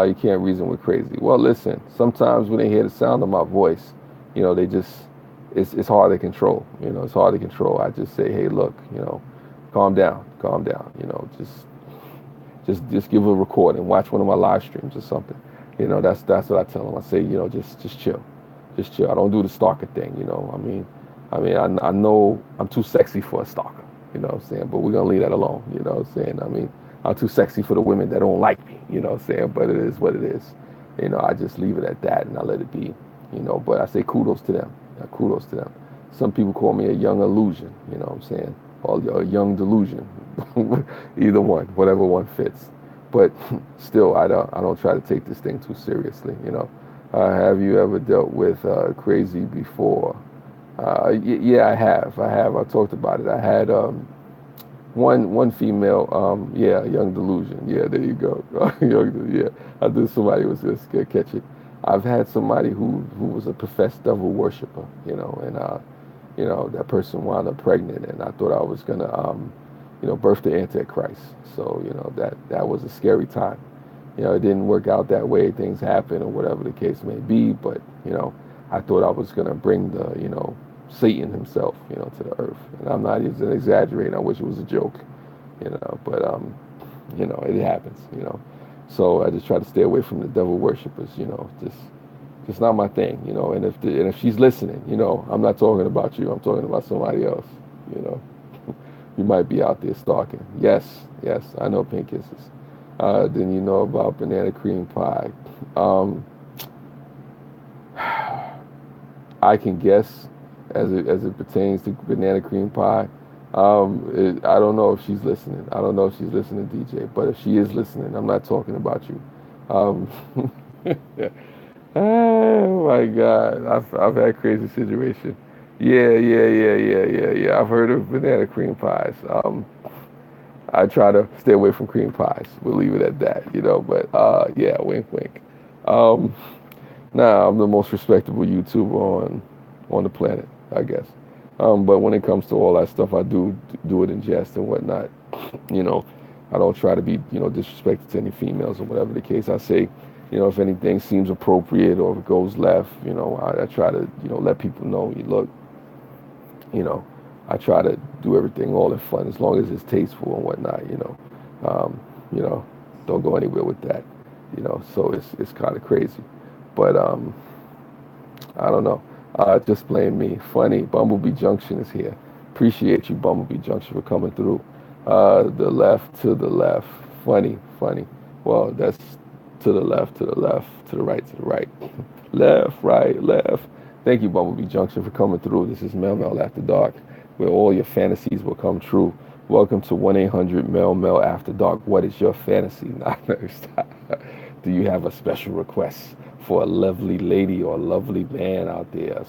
you can't reason with crazy. Well, listen. Sometimes when they hear the sound of my voice, they just it's hard to control. It's hard to control. I just say, hey, look, calm down, calm down. Just give a record and watch one of my live streams or something. That's what I tell them. I say, just chill, just chill. I don't do the stalker thing. I know I'm too sexy for a stalker. You know what I'm saying? But we're gonna leave that alone. You know what I'm saying? I'm too sexy for the women that don't like me. You know what I'm saying? But it is what it is. I just leave it at that and I let it be. But I say kudos to them. Kudos to them. Some people call me a young illusion. You know what I'm saying? Or a young delusion. Either one, whatever one fits. But still, I don't try to take this thing too seriously. Have you ever dealt with crazy before? Yeah, I have. I talked about it. I had one female. Yeah, young delusion. Yeah, there you go. Yeah, I knew somebody was just gonna catch it. I've had somebody who was a professed devil worshiper. And that person wound up pregnant, and I thought I was gonna birth the Antichrist. So that was a scary time. It didn't work out that way. Things happen, or whatever the case may be. But I thought I was gonna bring the Satan himself to the earth. And I'm not even exaggerating. I wish it was a joke. But it happens. So I just try to stay away from the devil worshippers. Just not my thing. And if she's listening, I'm not talking about you. I'm talking about somebody else. You know, you might be out there stalking. Yes, I know pink kisses. Then you know about banana cream pie. I can guess as it pertains to banana cream pie. I don't know if she's listening. I don't know if she's listening, DJ. But if she is listening, I'm not talking about you. Um, oh my God, I've had crazy situation. Yeah. I've heard of banana cream pies. I try to stay away from cream pies. We'll leave it at that, But yeah, wink, wink. Um, Nah, I'm the most respectable YouTuber on the planet, I guess. But when it comes to all that stuff, I do it in jest and whatnot. You know, I don't try to be disrespectful to any females or whatever the case. I say, if anything seems appropriate or if it goes left, I try to let people know. Look, I try to do everything all in fun as long as it's tasteful and whatnot. Um, you know, don't go anywhere with that. So it's kind of crazy. But I don't know. Just blame me. Funny. Bumblebee Junction is here. Appreciate you, Bumblebee Junction, for coming through. The left to the left. Funny. Well, that's to the left, to the left, to the right, to the right. Left, right, left. Thank you, Bumblebee Junction, for coming through. This is Mel Mel After Dark, where all your fantasies will come true. Welcome to 1-800 Mel Mel After Dark. What is your fantasy? Do you have a special request for a lovely lady or a lovely man out there, a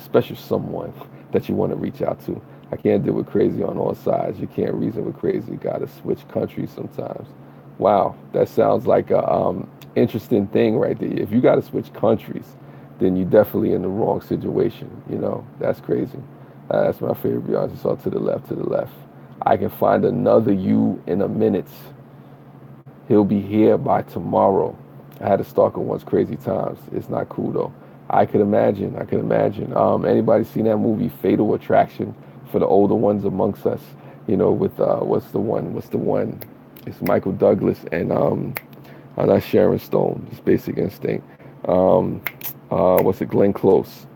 special someone that you want to reach out to? I can't deal with crazy on all sides. You can't reason with crazy. You gotta switch countries sometimes. Wow, that sounds like a interesting thing right there. If you gotta switch countries, then you're definitely in the wrong situation. That's crazy. That's my favorite Beyonce song, to the left, to the left. I can find another you in a minute. He'll be here by tomorrow. I had a stalker once, crazy times. It's not cool though. I could imagine. Anybody seen that movie Fatal Attraction, for the older ones amongst us? With what's the one? It's Michael Douglas and not Sharon Stone. It's Basic Instinct. What's it? Glenn Close.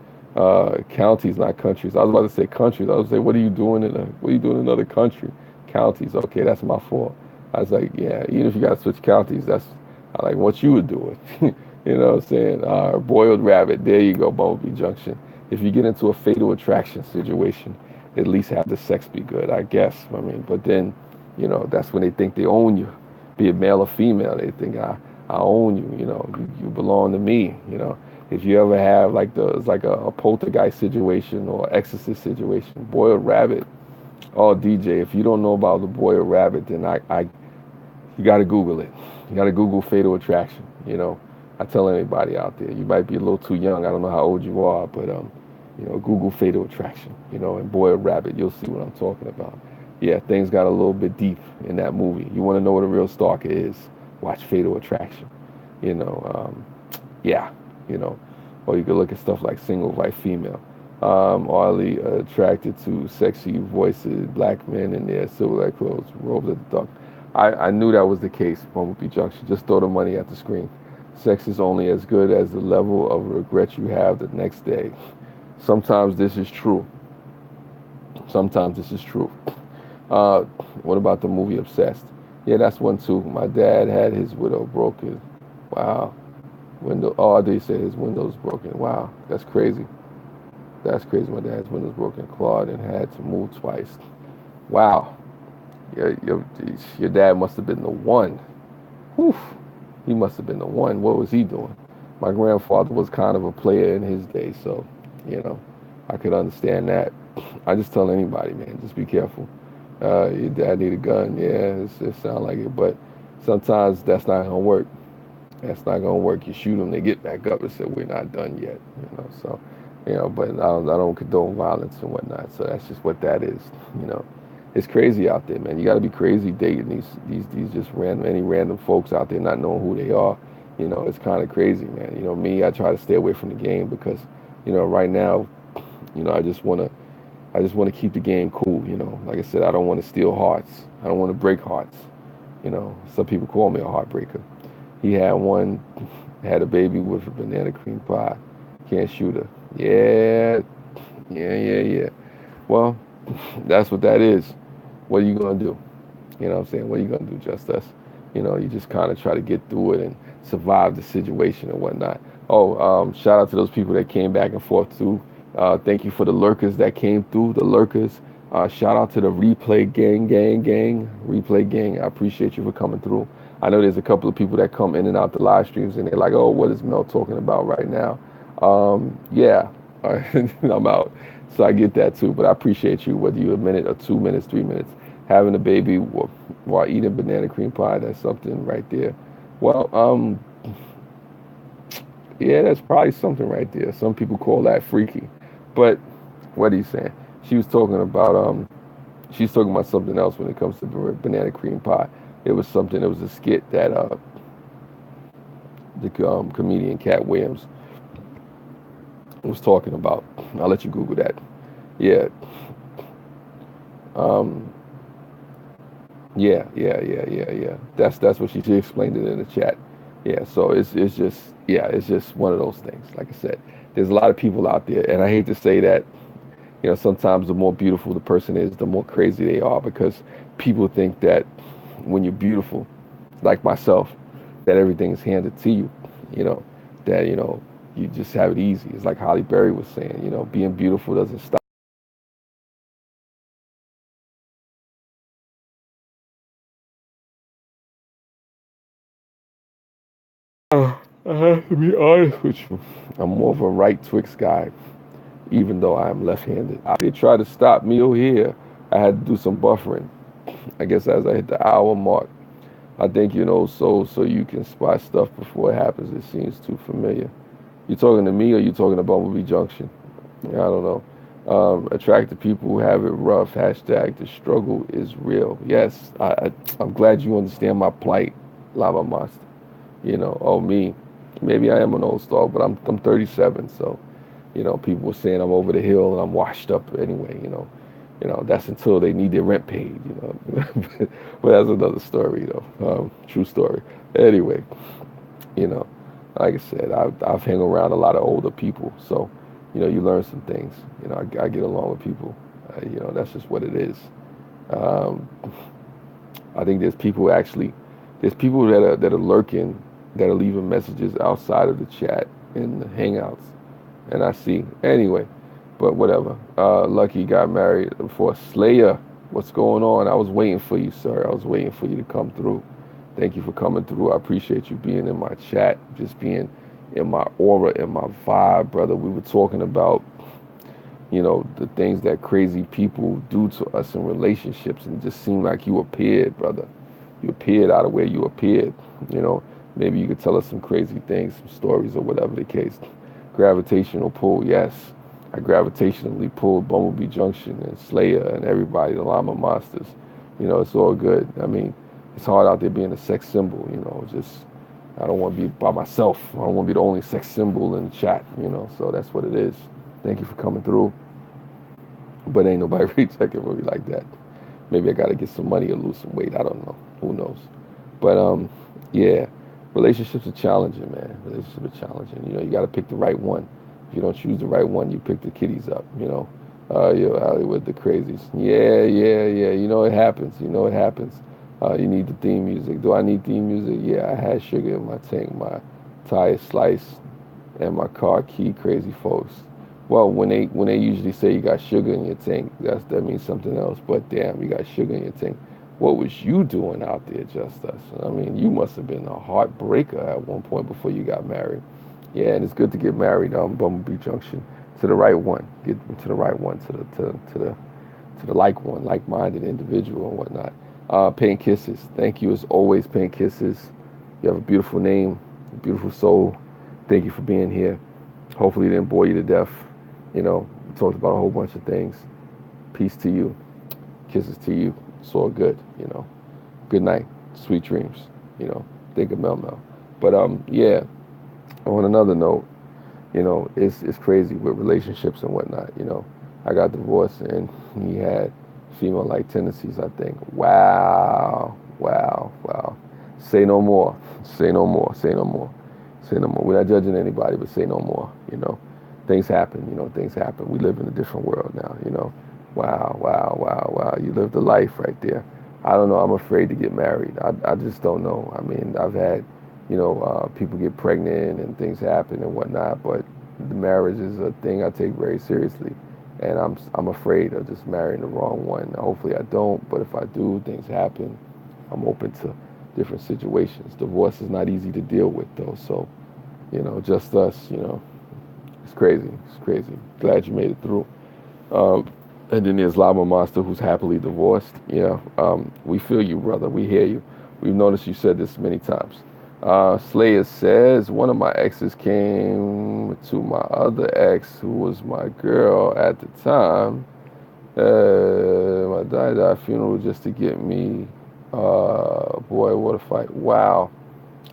Counties, not countries. I was about to say countries. I was say, what are you doing in another country? Counties. Okay, that's my fault. I was like, yeah, even if you got to switch counties, that's what you would do it. You know what I'm saying? Boiled rabbit. There you go, Bumblebee Junction. if you get into a fatal attraction situation, at least have the sex be good, I guess. I mean, but then, that's when they think they own you, be it male or female. They think I own you. You belong to me. If you ever have like it's like a poltergeist situation or exorcist situation, boiled rabbit. Oh, DJ, if you don't know about the boiled rabbit, then you got to Google it. You got to Google fatal attraction. I tell anybody out there, you might be a little too young. I don't know how old you are, but Google fatal attraction. And boiled rabbit. You'll see what I'm talking about. Yeah, things got a little bit deep in that movie. You want to know what a real stalker is? Watch Fatal Attraction. Yeah, or you could look at stuff like Single White Female. Oddly attracted to sexy voices, black men in their silver-like clothes, robes at the dark. I knew that was the case, Bumblebee Junction. Just throw the money at the screen. Sex is only as good as the level of regret you have the next day. Sometimes this is true. Sometimes this is true. What about the movie Obsessed? Yeah, that's one too. My dad had his window broken. Wow. Oh, they said his window's broken. Wow, that's crazy. That's crazy. My dad's window's broken, clawed, and had to move twice. Wow. Your dad must have been the one. Whew. He must have been the one. What was he doing? My grandfather was kind of a player in his day, so, I could understand that. I just tell anybody, man, just be careful. Your dad need a gun. Yeah, it sounds like it, but sometimes that's not gonna work. That's not gonna work. You shoot them, they get back up and say we're not done yet. So, but I don't condone violence and whatnot. So that's just what that is. It's crazy out there, man. You got to be crazy dating these just any random folks out there, not knowing who they are. It's kind of crazy, man. Me, I try to stay away from the game because, right now, I just want to keep the game cool. Like I said, I don't want to steal hearts. I don't want to break hearts. Some people call me a heartbreaker. He had a baby with a banana cream pie. Can't shoot her. Yeah. Well, that's what that is. What are you gonna do? You know what I'm saying? What are you gonna do, just us? You just kind of try to get through it and survive the situation and whatnot. Oh, shout out to those people that came back and forth too. Thank you for the lurkers that came through. The lurkers. Shout out to the replay gang. Replay gang. I appreciate you for coming through. I know there's a couple of people that come in and out the live streams and they're like, oh, what is Mel talking about right now? Yeah, I'm out. So I get that too, but I appreciate you, whether you're a minute or 2 minutes, 3 minutes, having a baby while eating banana cream pie. That's something right there. Well, yeah, that's probably something right there. Some people call that freaky, but what are you saying? She's talking about something else when it comes to banana cream pie. It was a skit that the comedian Cat Williams was talking about. I'll let you Google that. Yeah. Yeah. That's what she explained it in the chat. Yeah, so it's just one of those things. Like I said, there's a lot of people out there, and I hate to say that, sometimes the more beautiful the person is, the more crazy they are, because people think that when you're beautiful, like myself, that everything's handed to you, that, you just have it easy. It's like Holly Berry was saying, being beautiful doesn't stop. I have to be honest with you. I'm more of a right Twix guy, even though I'm left-handed. They tried to stop me over here. I had to do some buffering. I guess as I hit the hour mark, I think, so you can spot stuff before it happens. It seems too familiar. You talking to me or you talking about Bumblebee Junction? Yeah, I don't know. Attractive people who have it rough. Hashtag the struggle is real. Yes, I'm glad you understand my plight, Lava Monster. Me. Maybe I am an old star, but I'm 37, so people were saying I'm over the hill and I'm washed up anyway. That's until they need their rent paid. But that's another story, true story. Anyway, like I said, I've hung around a lot of older people, so you learn some things. I get along with people. That's just what it is. I think there's people that are lurking, that are leaving messages outside of the chat in the hangouts, and I see. Anyway, But whatever. Lucky got married for Slayer. What's going on? I was waiting for you, sir. I was waiting for you to come through. Thank you for coming through. I appreciate you being in my chat, just being in my aura, in my vibe, brother. We were talking about, the things that crazy people do to us in relationships, and it just seemed like you appeared, brother. You appeared out of where you appeared. You know, maybe you could tell us some crazy things, some stories, or whatever the case. Gravitational pull, yes. I gravitationally pulled Bumblebee Junction and Slayer and everybody, the Llama Monsters. It's all good. I mean, it's hard out there being a sex symbol, just I don't want to be by myself. I don't want to be the only sex symbol in the chat, so that's what it is. Thank you for coming through. But ain't nobody really checking for me like that. Maybe I got to get some money or lose some weight. I don't know. Who knows? But yeah, relationships are challenging, man. Relationships are challenging. You got to pick the right one. If you don't choose the right one, you pick the kiddies up. Yo, Hollywood, the crazies. Yeah, yeah, yeah. It happens. It happens. You need the theme music. Do I need theme music? Yeah, I had sugar in my tank, my tire slice, and my car key. Crazy folks. Well, when they usually say you got sugar in your tank, that means something else. But damn, you got sugar in your tank. What was you doing out there, just us? I mean, you must have been a heartbreaker at one point before you got married. Yeah, and it's good to get married on Bumblebee Junction to the right one. Get to the right one, to the like-minded individual and whatnot. Paint Kisses. Thank you as always, Paint Kisses. You have a beautiful name, a beautiful soul. Thank you for being here. Hopefully it didn't bore you to death. We talked about a whole bunch of things. Peace to you. Kisses to you. It's all good, Good night. Sweet dreams, Think of Mel Mel. But yeah, on another note, it's crazy with relationships and whatnot, I got divorced and he had female-like tendencies, I think. Wow, wow, wow. Say no more. Say no more. Say no more. Say no more. We're not judging anybody, but say no more, Things happen, things happen. We live in a different world now, Wow, wow, wow, wow. You lived a life right there. I don't know. I'm afraid to get married. I just don't know. I mean, I've had, people get pregnant and things happen and whatnot, but the marriage is a thing I take very seriously. And I'm afraid of just marrying the wrong one. Hopefully I don't, but if I do, things happen. I'm open to different situations. Divorce is not easy to deal with, though. So, just us, it's crazy. It's crazy. Glad you made it through. And then there's Lama Monster, who's happily divorced. Yeah, we feel you, brother. We hear you. We've noticed you said this many times. Slayer says, one of my exes came to my other ex, who was my girl at the time. My died funeral just to get me. Boy, what a fight. Wow.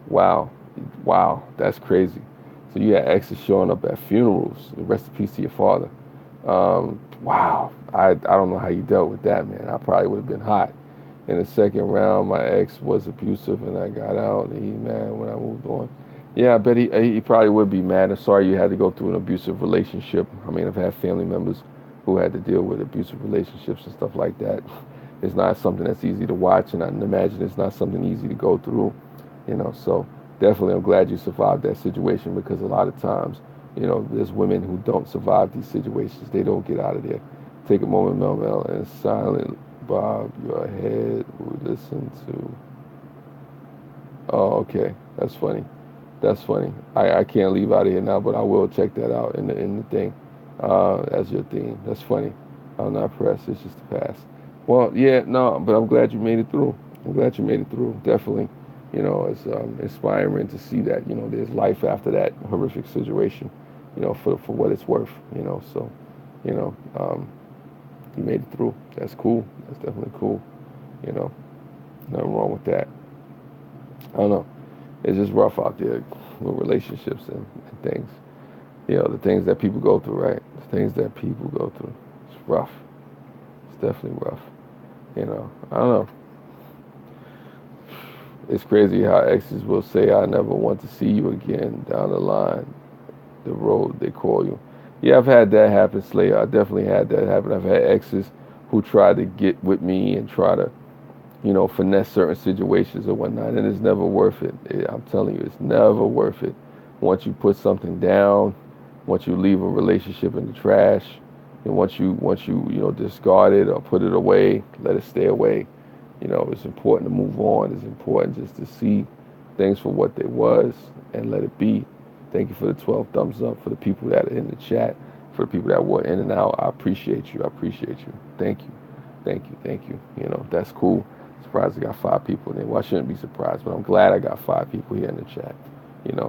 Wow. Wow. That's crazy. So you had exes showing up at funerals. Rest in peace to your father. Wow. I don't know how you dealt with that, man. I probably would have been hot. In the second round, my ex was abusive, and I got out, and he mad when I moved on. Yeah, I bet he probably would be mad. I'm sorry you had to go through an abusive relationship. I mean, I've had family members who had to deal with abusive relationships and stuff like that. It's not something that's easy to watch, and I can imagine it's not something easy to go through, So definitely, I'm glad you survived that situation, because a lot of times, there's women who don't survive these situations. They don't get out of there. Take a moment, Mel Mel, and silent bob your head. Listen to. Oh, okay. That's funny. That's funny. I can't leave out of here now, but I will check that out in the thing as your theme. That's funny. I'm not pressed. It's just a pass. Well, yeah, no, but I'm glad you made it through. I'm glad you made it through. Definitely. It's inspiring to see that, there's life after that horrific situation, for what it's worth, So, you made it through. That's cool. That's definitely cool. Nothing wrong with that. I don't know. It's just rough out there with relationships and things. The things that people go through, right? The things that people go through. It's rough. It's definitely rough. I don't know. It's crazy how exes will say, I never want to see you again down the line, the road they call you. Yeah, I've had that happen, Slayer. I definitely had that happen. I've had exes who try to get with me and try to, finesse certain situations or whatnot, and it's never worth it. I'm telling you, it's never worth it. Once you put something down, once you leave a relationship in the trash, And once you discard it or put it away, let it stay away. It's important to move on. It's important just to see things for what they was and let it be. Thank you for the 12 thumbs up, for the people that are in the chat, for the people that were in and out. I appreciate you. I appreciate you. Thank you. Thank you. Thank you. That's cool. Surprised I got 5 people in there. Well, I shouldn't be surprised, but I'm glad I got 5 people here in the chat.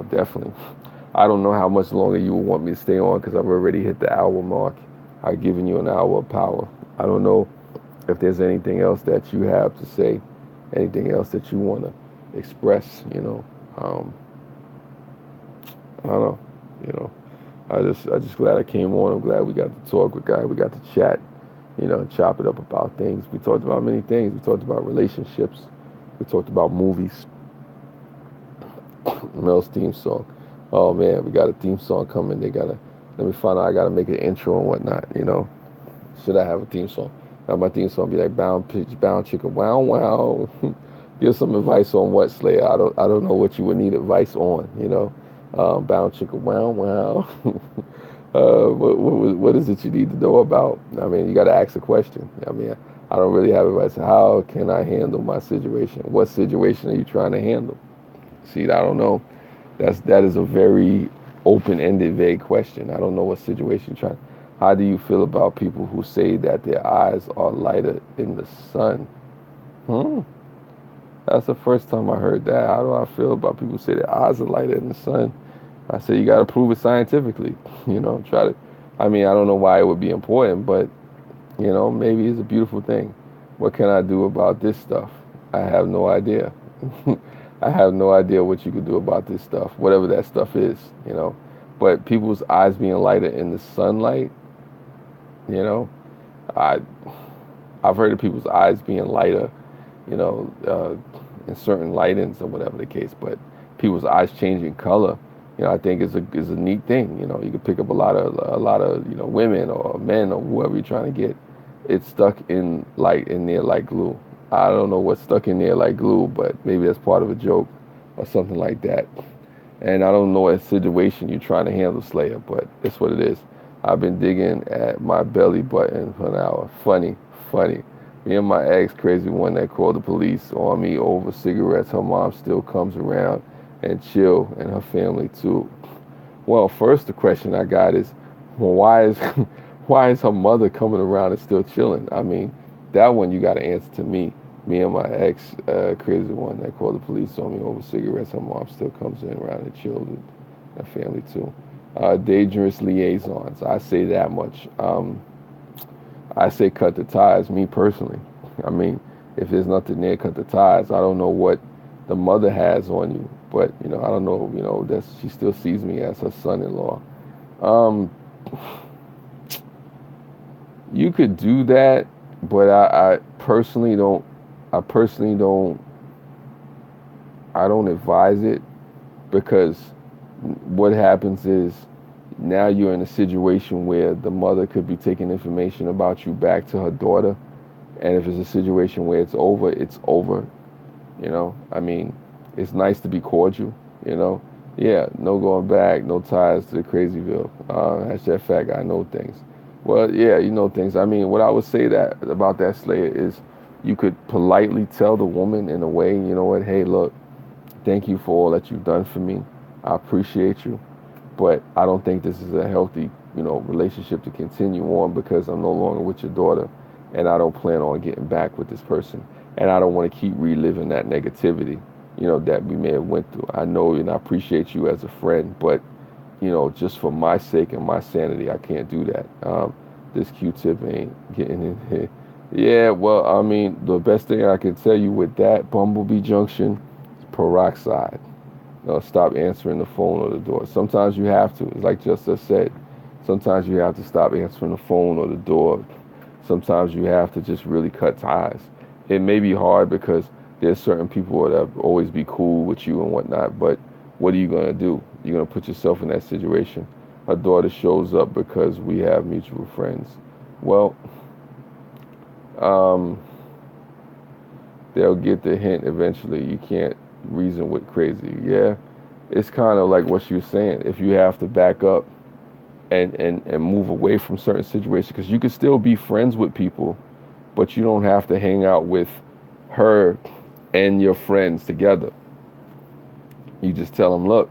Definitely. I don't know how much longer you would want me to stay on because I've already hit the hour mark. I've given you an hour of power. I don't know if there's anything else that you have to say, anything else that you want to express. I don't know. I just glad I came on. I'm glad we got to talk with guy. We got to chat. Chop it up about things. We talked about many things. We talked about relationships. We talked about movies. Mel's theme song. Oh man, we got a theme song coming. Let me find out. I gotta make an intro and whatnot. Should I have a theme song? Now my theme song be like bound pitch, bound chicken, wow wow. Give some advice on what, Slayer. I don't know what you would need advice on. Bound chicken, wow wow. What is it you need to know about? I mean, you got to ask a question. I mean, I don't really have advice. How can I handle my situation? What situation are you trying to handle? See, I don't know. That is a very open-ended, vague question. I don't know what situation you're trying. How do you feel about people who say that their eyes are lighter in the sun? That's the first time I heard that. How do I feel about people who say their eyes are lighter in the sun? I say you got to prove it scientifically. Try to. I mean, I don't know why it would be important, but maybe it's a beautiful thing. What can I do about this stuff? I have no idea. I have no idea what you could do about this stuff, whatever that stuff is. But people's eyes being lighter in the sunlight, I I've heard of people's eyes being lighter, in certain lightings or whatever the case. But people's eyes changing color, I think is a neat thing. You can pick up a lot of women or men or whoever you're trying to get. It's stuck in there like glue. I don't know what's stuck in there like glue, but maybe that's part of a joke or something like that. And I don't know what situation you're trying to handle, Slayer, but it's what it is. I've been digging at my belly button for an hour. Funny. Me and my ex, crazy one that called the police on me over cigarettes. Her mom still comes around and chill, and her family too. Well, first the question I got is, well, why is her mother coming around and still chilling? I mean, that one you got to answer to me. Me and my ex, crazy one that called the police on me over cigarettes. Her mom still comes in around and chills, and her family too. Dangerous liaisons. I say that much. I say cut the ties, me personally. I mean, if there's nothing there, cut the ties. I don't know what the mother has on you, but, I don't know, that she still sees me as her son-in-law. You could do that, but I personally don't advise it, because what happens is now you're in a situation where the mother could be taking information about you back to her daughter, and if it's a situation where it's over, it's over. I mean, it's nice to be cordial. Yeah, no going back, no ties to the Crazyville. Hashtag fat guy, know things. Well, yeah, you know things. I mean, what I would say about that, Slayer, is you could politely tell the woman in a way, you know what, hey, look, thank you for all that you've done for me. I appreciate you, but I don't think this is a healthy, relationship to continue on, because I'm no longer with your daughter, and I don't plan on getting back with this person, and I don't want to keep reliving that negativity, that we may have went through. I know and I appreciate you as a friend, but, just for my sake and my sanity, I can't do that. This Q-tip ain't getting in here. Yeah, well, I mean, the best thing I can tell you with that, Bumblebee Junction, is peroxide. Stop answering the phone or the door. Sometimes you have to. It's like Justice said. Sometimes you have to stop answering the phone or the door. Sometimes you have to just really cut ties. It may be hard because there's certain people that always be cool with you and whatnot, but what are you going to do? You're going to put yourself in that situation. Her daughter shows up because we have mutual friends. Well, they'll get the hint eventually. You can't reason with crazy. Yeah, it's kind of like what she was saying. If you have to back up and move away from certain situations, because you can still be friends with people, but you don't have to hang out with her and your friends together. You just tell them, look,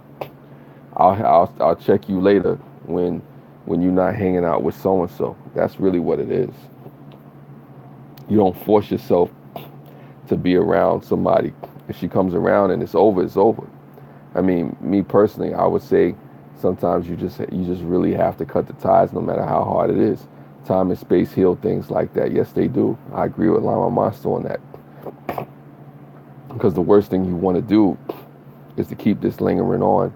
I'll check you later when you're not hanging out with so and so. That's really what it is. You don't force yourself to be around somebody. If she comes around and it's over, it's over. I mean, me personally, I would say sometimes you just really have to cut the ties, no matter how hard it is. Time and space heal things like that. Yes, they do. I agree with Lama Master on that. Because the worst thing you want to do is to keep this lingering on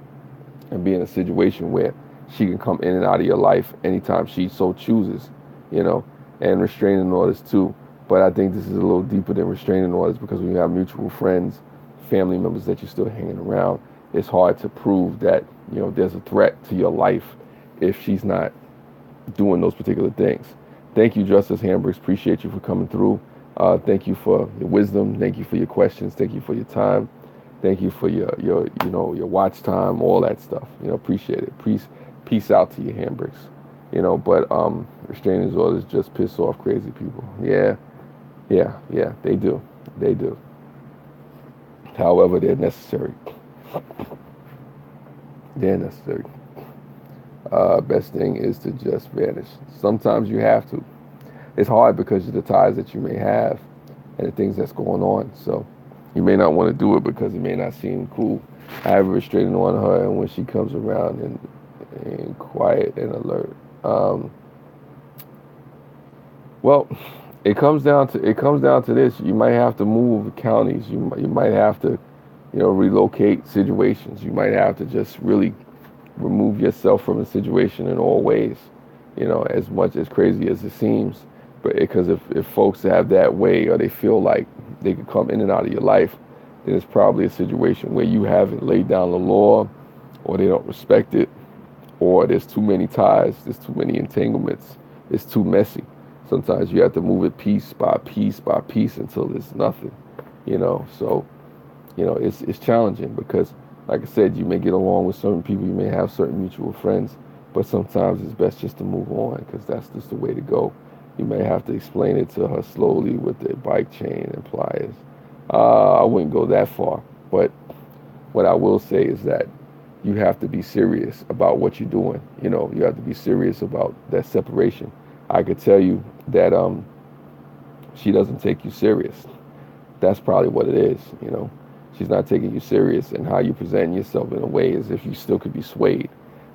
and be in a situation where she can come in and out of your life anytime she so chooses, you know, and restraining orders too. But I think this is a little deeper than restraining orders, because when you have mutual friends, family members that you're still hanging around, it's hard to prove that, you know, there's a threat to your life if she's not doing those particular things. Thank you, Justice Hambricks. Appreciate you for coming through. Thank you for your wisdom. Thank you for your questions. Thank you for your time. Thank you for your your watch time, all that stuff. Appreciate it. Peace out to you, Hambricks. But restraining orders just piss off crazy people. Yeah, they do. They do. However, they're necessary. They're necessary. Best thing is to just vanish. Sometimes you have to. It's hard because of the ties that you may have and the things that's going on. So you may not want to do it because it may not seem cool. I have a restraining on her, and when she comes around and quiet and alert. Well, it comes down to this. You might have to move counties. You might have to, relocate situations. You might have to just really remove yourself from a situation in all ways. As much as crazy as it seems. But because if folks have that way, or they feel like they can come in and out of your life, then it's probably a situation where you haven't laid down the law, or they don't respect it, or there's too many ties, there's too many entanglements, it's too messy. Sometimes you have to move it piece by piece by piece until there's nothing, So, it's challenging because, like I said, you may get along with certain people, you may have certain mutual friends, but sometimes it's best just to move on, because that's just the way to go. You may have to explain it to her slowly with the bike chain and pliers. I wouldn't go that far, but what I will say is that you have to be serious about what you're doing. You have to be serious about that separation. I could tell you that she doesn't take you serious. That's probably what it is. She's not taking you serious, and how you present yourself in a way as if you still could be swayed.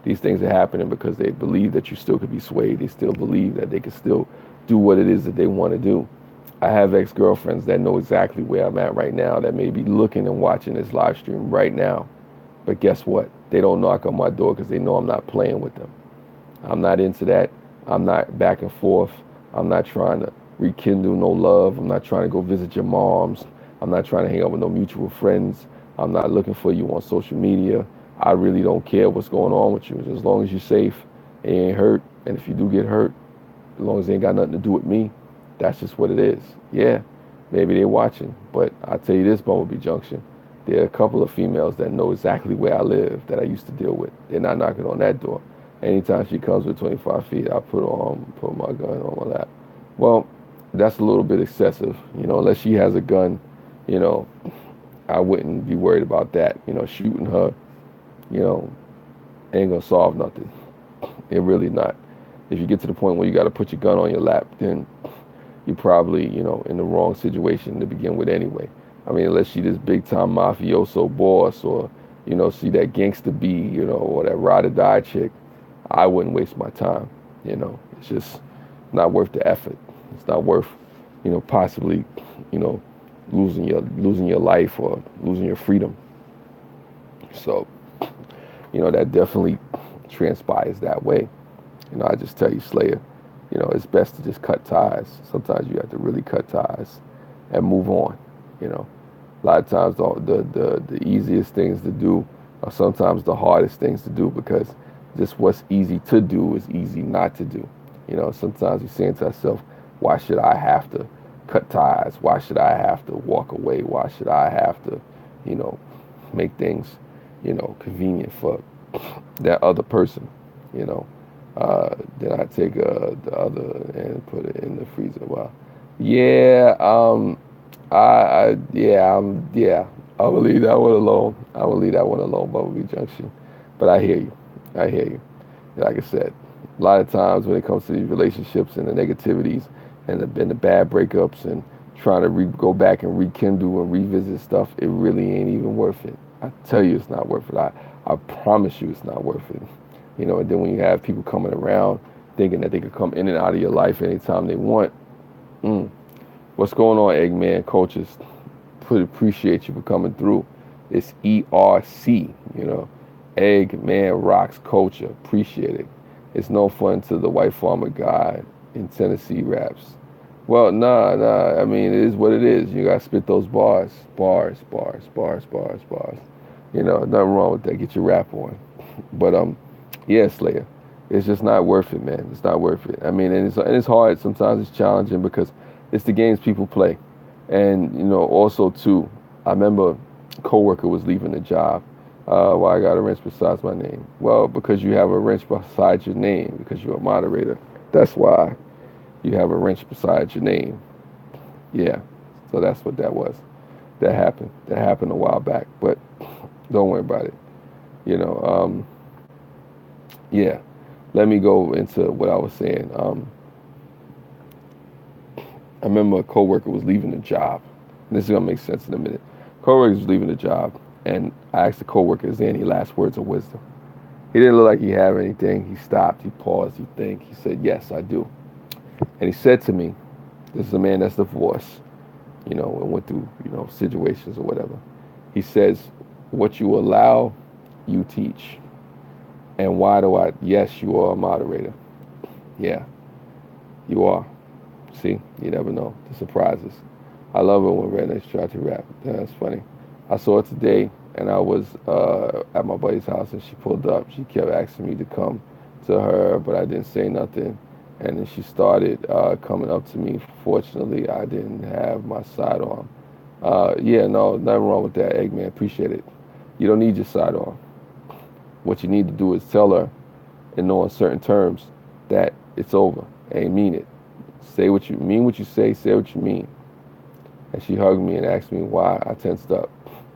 These things are happening because they believe that you still could be swayed. They still believe that they can still do what it is that they want to do. I have ex-girlfriends that know exactly where I'm at right now, that may be looking and watching this live stream right now. But guess what? They don't knock on my door because they know I'm not playing with them. I'm not into that. I'm not back and forth. I'm not trying to rekindle no love. I'm not trying to go visit your moms. I'm not trying to hang out with no mutual friends. I'm not looking for you on social media. I really don't care what's going on with you. As long as you're safe and you ain't hurt, and if you do get hurt, as long as it ain't got nothing to do with me, that's just what it is. Yeah, maybe they're watching, but I'll tell you this, Bumblebee Junction, there are a couple of females that know exactly where I live that I used to deal with. They're not knocking on that door. Anytime she comes with 25 feet, I put my gun on my lap. Well, that's a little bit excessive, unless she has a gun, I wouldn't be worried about that. Shooting her, ain't gonna solve nothing. It really not. If you get to the point where you got to put your gun on your lap, then you're probably, in the wrong situation to begin with anyway. I mean, unless she this big time mafioso boss, or, see that gangster B, or that ride or die chick, I wouldn't waste my time. It's just not worth the effort. It's not worth, possibly, losing your life or losing your freedom. So, that definitely transpires that way. I just tell you, Slayer, it's best to just cut ties. Sometimes you have to really cut ties and move on. A lot of times the easiest things to do are sometimes the hardest things to do, because just what's easy to do is easy not to do. Sometimes you're saying to yourself, why should I have to cut ties? Why should I have to walk away? Why should I have to, make things, convenient for that other person, Then I take the other and put it in the freezer. Well, yeah, yeah. I will leave that one alone. I will leave that one alone, Bumblebee Junction. But I hear you. I hear you. Like I said, a lot of times when it comes to these relationships and the negativities and the bad breakups and trying to go back and rekindle and revisit stuff, it really ain't even worth it. I tell you, it's not worth it. I promise you, it's not worth it. And then when you have people coming around thinking that they could come in and out of your life anytime they want, mm, what's going on, Eggman coaches? Appreciate you for coming through. It's ERC, Eggman rocks culture. Appreciate it. It's no fun to the white farmer guy in Tennessee raps. Well, nah. I mean, it is what it is. You gotta spit those bars. Bars, bars, bars, bars, bars. Nothing wrong with that. Get your rap on. But yeah, Slayer. It's just not worth it, man. It's not worth it. I mean, and it's hard. Sometimes it's challenging because it's the games people play. And, also, too, I remember a coworker was leaving the job. Why I got a wrench besides my name? Well, because you have a wrench beside your name, because you're a moderator. That's why you have a wrench beside your name. Yeah. So that's what that was. That happened. That happened a while back. But don't worry about it. Yeah. Let me go into what I was saying. I remember a coworker was leaving the job. And this is gonna make sense in a minute. Coworker was leaving the job, and I asked the coworker, "Is there any last words of wisdom?" He didn't look like he had anything. He stopped. He paused. He think. He said, "Yes, I do." And he said to me, "This is a man that's divorced, and went through situations or whatever." He says, "What you allow, you teach." And why do I? Yes, you are a moderator. Yeah, you are. See, you never know. The surprises. I love it when rednecks try to rap. That's funny. I saw it today, and I was at my buddy's house, and she pulled up. She kept asking me to come to her, but I didn't say nothing. And then she started coming up to me. Fortunately, I didn't have my sidearm. Yeah, no, nothing wrong with that, Eggman. Appreciate it. You don't need your sidearm. What you need to do is tell her in no uncertain terms that it's over and mean it. Say what you mean, what you say what you mean. And she hugged me and asked me why I tensed up.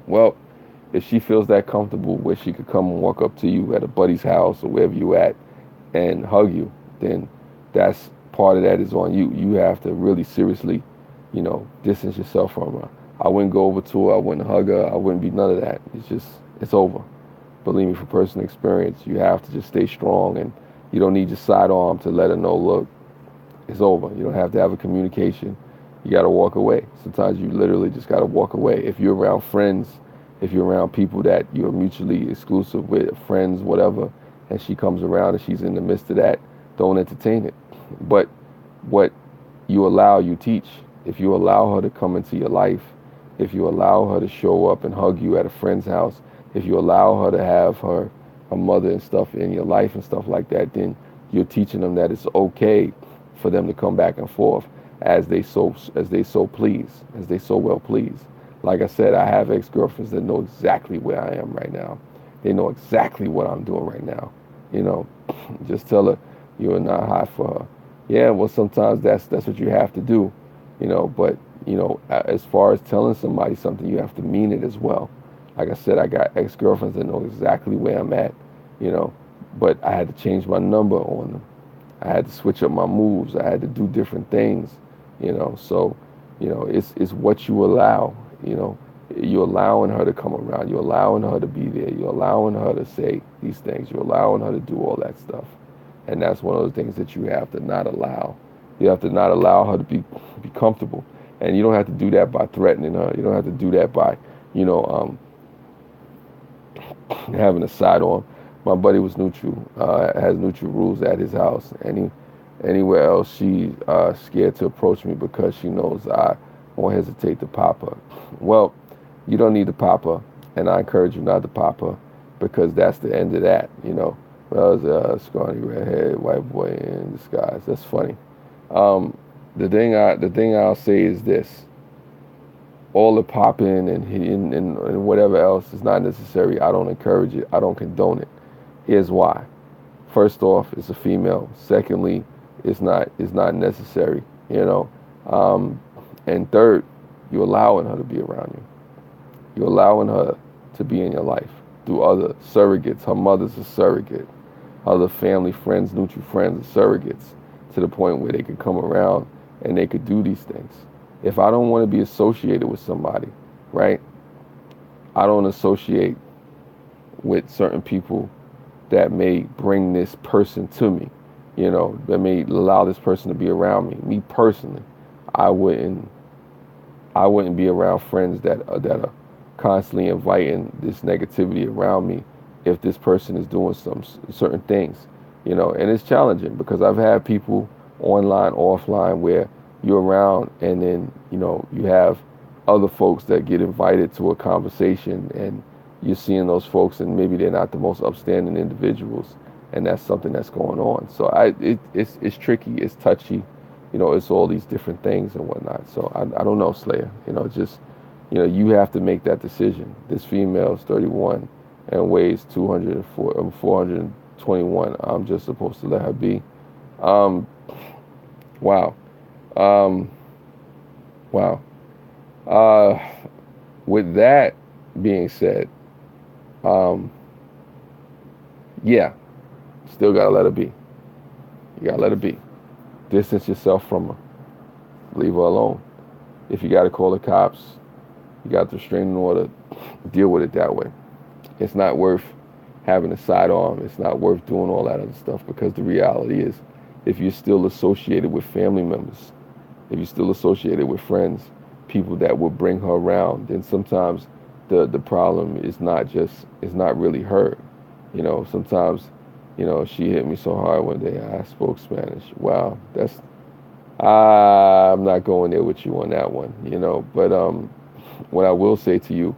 Well, if she feels that comfortable where she could come and walk up to you at a buddy's house or wherever you at and hug you, then that's part of that is on you. You have to really seriously, distance yourself from her. I wouldn't go over to her. I wouldn't hug her. I wouldn't be none of that. It's over. Believe me, from personal experience, you have to just stay strong, and you don't need your sidearm to let her know, look, it's over. You don't have to have a communication. You got to walk away. Sometimes you literally just got to walk away. If you're around friends, if you're around people that you're mutually exclusive with, friends, whatever, and she comes around and she's in the midst of that, don't entertain it. But what you allow, you teach. If you allow her to come into your life, if you allow her to show up and hug you at a friend's house, if you allow her to have her mother and stuff in your life and stuff like that, then you're teaching them that it's okay for them to come back and forth as they so please, as they so well please. Like I said, I have ex-girlfriends that know exactly where I am right now. They know exactly what I'm doing right now. Just tell her you are not hot for her. Yeah, well, sometimes that's what you have to do. But as far as telling somebody something, you have to mean it as well. Like I said, I got ex-girlfriends that know exactly where I'm at. But I had to change my number on them. I had to switch up my moves. I had to do different things, So, it's what you allow. You're allowing her to come around. You're allowing her to be there. You're allowing her to say these things. You're allowing her to do all that stuff. And that's one of those things that you have to not allow. You have to not allow her to be comfortable. And you don't have to do that by threatening her. You don't have to do that by, having a sidearm. My buddy was neutral, has neutral rules at his house. Anywhere else, she's scared to approach me because she knows I won't hesitate to pop her. Well, you don't need to pop her, and I encourage you not to pop her because that's the end of that, Well, it's a scrawny redhead white boy in disguise. That's funny. The thing I'll say is this: all the popping and hitting and whatever else is not necessary. I don't encourage it. I don't condone it. Here's why. First off, it's a female. Secondly, it's not necessary, you know. Um, and third, you're allowing her to be around you. You're allowing her to be in your life through other surrogates. Her mother's a surrogate. Other family, friends, neutral friends are surrogates to the point where they could come around and they could do these things. If I don't want to be associated with somebody, right? I don't associate with certain people that may bring this person to me, that may allow this person to be around me. Me personally, I wouldn't I wouldn't be around friends that are constantly inviting this negativity around me if this person is doing some certain things, and it's challenging because I've had people online, offline, where you're around and then, you have other folks that get invited to a conversation and you're seeing those folks and maybe they're not the most upstanding individuals and that's something that's going on. So it's tricky, it's touchy, it's all these different things and whatnot. So I don't know, Slayer, just, you have to make that decision. This female is 31 and weighs 421. I'm just supposed to let her be. Um, wow. Um, wow. Uh, with that being said, um, yeah, still gotta let her be. You gotta let her be. Distance yourself from her. Leave her alone. If you gotta call the cops, you got the restraining order, deal with it that way. It's not worth having a sidearm. It's not worth doing all that other stuff because the reality is, if you're still associated with family members, if you're still associated with friends, people that will bring her around, then sometimes the problem is not really her. Sometimes, she hit me so hard one day I spoke Spanish. Wow, I'm not going there with you on that one, But what I will say to you,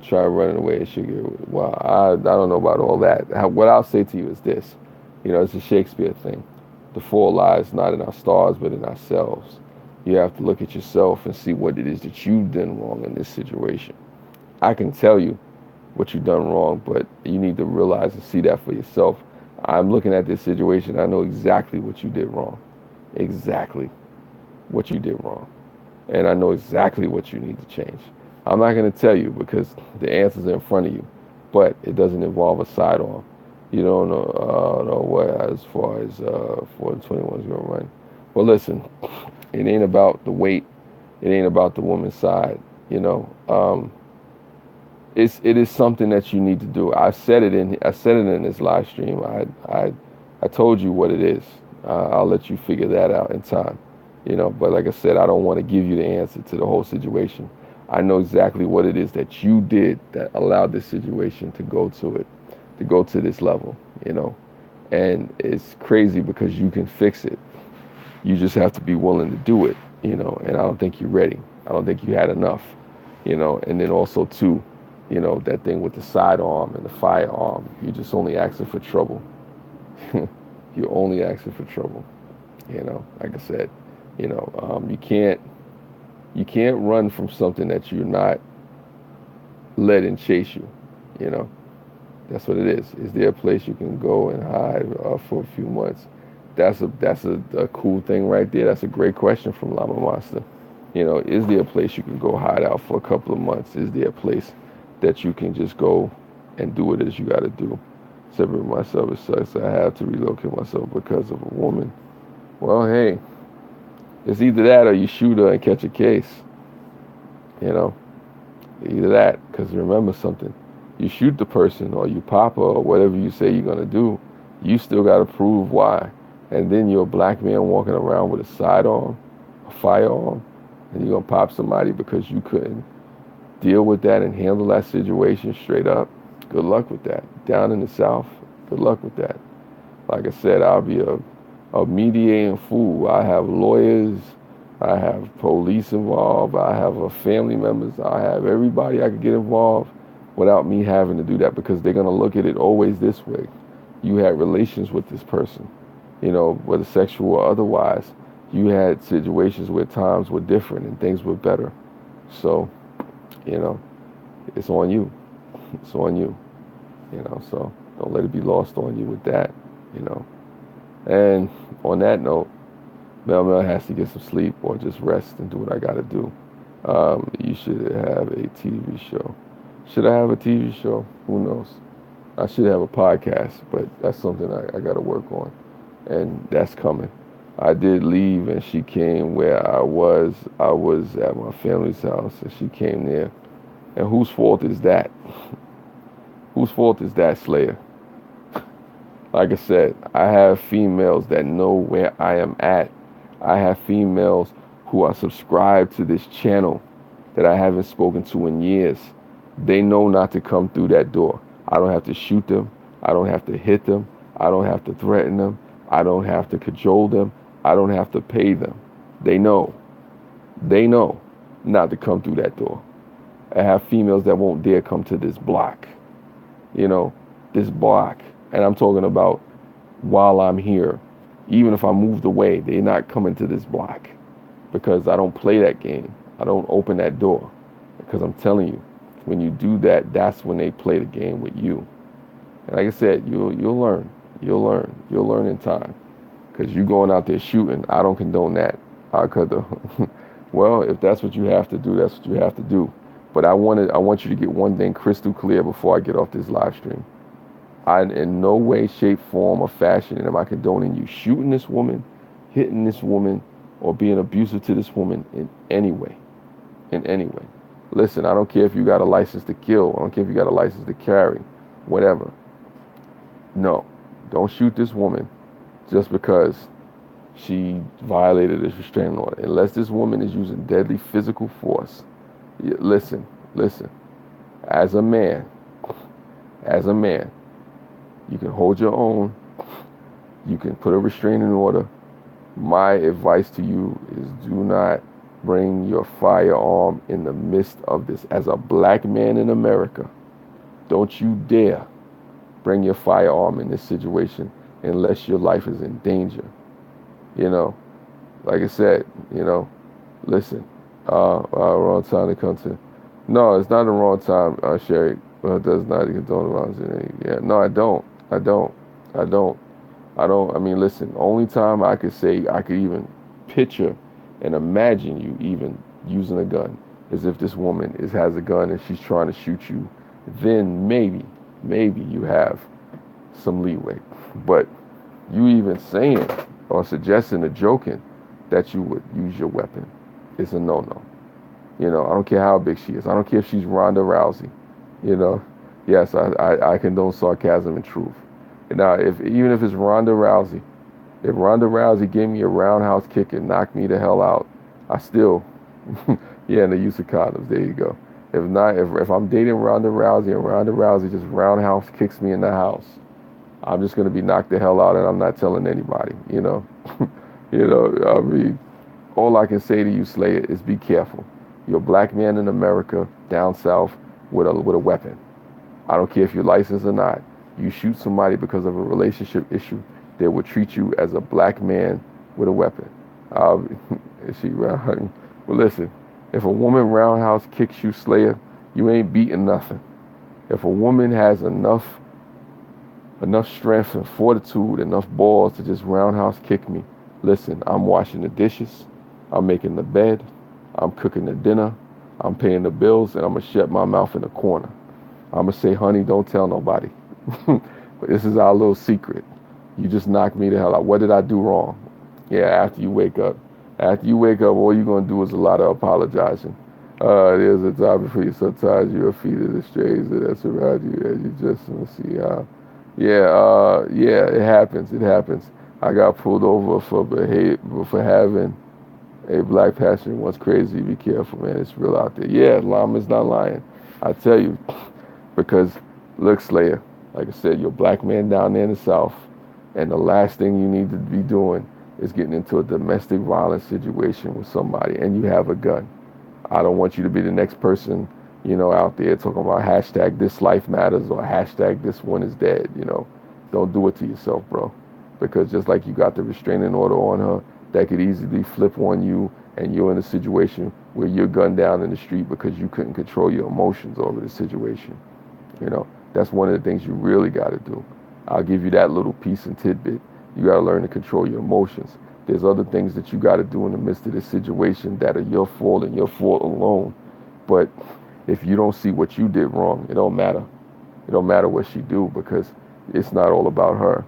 try running away and sugar. Well, I don't know about all that. What I'll say to you is this, it's a Shakespeare thing. The fault lies not in our stars, but in ourselves. You have to look at yourself and see what it is that you've done wrong in this situation. I can tell you what you've done wrong, but you need to realize and see that for yourself. I'm looking at this situation. I know exactly what you did wrong. Exactly what you did wrong. And I know exactly what you need to change. I'm not going to tell you because the answers are in front of you, but it doesn't involve a sidearm. You don't know what as far as 421 is going to run. Well, listen, it ain't about the weight. It ain't about the woman's side. It is something that you need to do. I said it in this live stream. I told you what it is. I'll let you figure that out in time. But like I said, I don't want to give you the answer to the whole situation. I know exactly what it is that you did that allowed this situation to go to this level, And it's crazy because you can fix it. You just have to be willing to do it, And I don't think you're ready. I don't think you had enough, And then also too, that thing with the sidearm and the firearm, you're just only asking for trouble. You're only asking for trouble. Like I said, you can't run from something that you're not letting chase you. That's what it is. Is there a place you can go and hide for a few months? That's a cool thing right there. That's a great question from Llama Monster. Is there a place you can go hide out for a couple of months? Is there a place that you can just go and do what it is you got to do? Separate myself, it sucks. I have to relocate myself because of a woman. Well, hey, it's either that or you shoot her and catch a case. Either that, because remember something. You shoot the person or you pop her or whatever you say you're going to do, you still got to prove why. And then you're a black man walking around with a sidearm, a firearm, and you're going to pop somebody because you couldn't deal with that and handle that situation straight up. Good luck with that. Down in the South, good luck with that. Like I said, I'll be a mediating fool. I have lawyers, I have police involved, I have family members, I have everybody I could get involved without me having to do that because they're going to look at it always this way. You had relations with this person, whether sexual or otherwise. You had situations where times were different and things were better. So, it's on you. It's on you. So don't let it be lost on you with that. you know. And on that note, Mel Mel has to get some sleep or just rest and do what I got to do. You should have a TV show. Should I have a TV show? Who knows? I should have a podcast, but that's something I got to work on, and that's coming. I did leave, and she came where I was. I was at my family's house, and she came there. And whose fault is that? Whose fault is that, Slayer? Like I said, I have females that know where I am at. I have females who are subscribed to this channel that I haven't spoken to in years. They know not to come through that door. I don't have to shoot them. I don't have to hit them. I don't have to threaten them. I don't have to cajole them. I don't have to pay them. They know. They know not to come through that door. I have females that won't dare come to this block. You know, this block. And I'm talking about while I'm here. Even if I moved away, they're not coming to this block. Because I don't play that game. I don't open that door. Because I'm telling you, when you do that, that's when they play the game with you. And like I said, you'll learn. You'll learn. You'll learn in time. Because you going out there shooting, I don't condone that. Well, if that's what you have to do, that's what you have to do. But I want you to get one thing crystal clear before I get off this live stream. I, in no way, shape, form, or fashion am I condoning you shooting this woman, hitting this woman, or being abusive to this woman in any way. In any way. Listen, I don't care if you got a license to kill. I don't care if you got a license to carry. Whatever. No. Don't shoot this woman just because she violated this restraining order. Unless this woman is using deadly physical force. Listen. As a man, you can hold your own. You can put a restraining order. My advice to you is do not bring your firearm in the midst of this. As a black man in America, don't you dare bring your firearm in this situation unless your life is in danger. You know, like I said, listen, wrong time to come to. No, it's not the wrong time, Sherry. It does not condone violence. Yeah, no, I don't. I mean, listen, only time I could say I could even picture and imagine you even using a gun is if this woman has a gun and she's trying to shoot you. Then maybe you have some leeway. But you even saying or suggesting or joking that you would use your weapon is a no-no. I don't care how big she is. I don't care if she's Ronda Rousey. Yes, I condone sarcasm and truth. Now, even if it's Ronda Rousey, if Ronda Rousey gave me a roundhouse kick and knocked me the hell out, I still, yeah, and the use of condoms, there you go. If not, if I'm dating Ronda Rousey and Ronda Rousey just roundhouse kicks me in the house, I'm just going to be knocked the hell out and I'm not telling anybody, I mean, all I can say to you, Slayer, is be careful. You're a black man in America, down south, with a weapon. I don't care if you're licensed or not. You shoot somebody because of a relationship issue, they will treat you as a black man with a weapon. Well, listen, if a woman roundhouse kicks you, Slayer, you ain't beating nothing. If a woman has enough strength and fortitude, enough balls to just roundhouse kick me, listen, I'm washing the dishes, I'm making the bed, I'm cooking the dinner, I'm paying the bills, and I'm going to shut my mouth in the corner. I'm going to say, honey, don't tell nobody. But this is our little secret. You just knocked me the hell out. What did I do wrong? Yeah, after you wake up. After you wake up, all you're going to do is a lot of apologizing. There's a time for you. Sometimes you're a feed of the stranger that's around you, and you just want to see how. Yeah, it happens. It happens. I got pulled over for having a black passenger once. Crazy. Be careful, man. It's real out there. Yeah, Llama's not lying. I tell you, because look, Slayer, like I said, you're a black man down there in the South, and the last thing you need to be doing is getting into a domestic violence situation with somebody, and you have a gun. I don't want you to be the next person, out there talking about hashtag this life matters or hashtag this one is dead, Don't do it to yourself, bro. Because just like you got the restraining order on her, that could easily flip on you, and you're in a situation where you're gunned down in the street because you couldn't control your emotions over the situation. That's one of the things you really got to do. I'll give you that little piece and tidbit. You got to learn to control your emotions. There's other things that you got to do in the midst of this situation that are your fault and your fault alone. But if you don't see what you did wrong, it don't matter. It don't matter what she do because it's not all about her,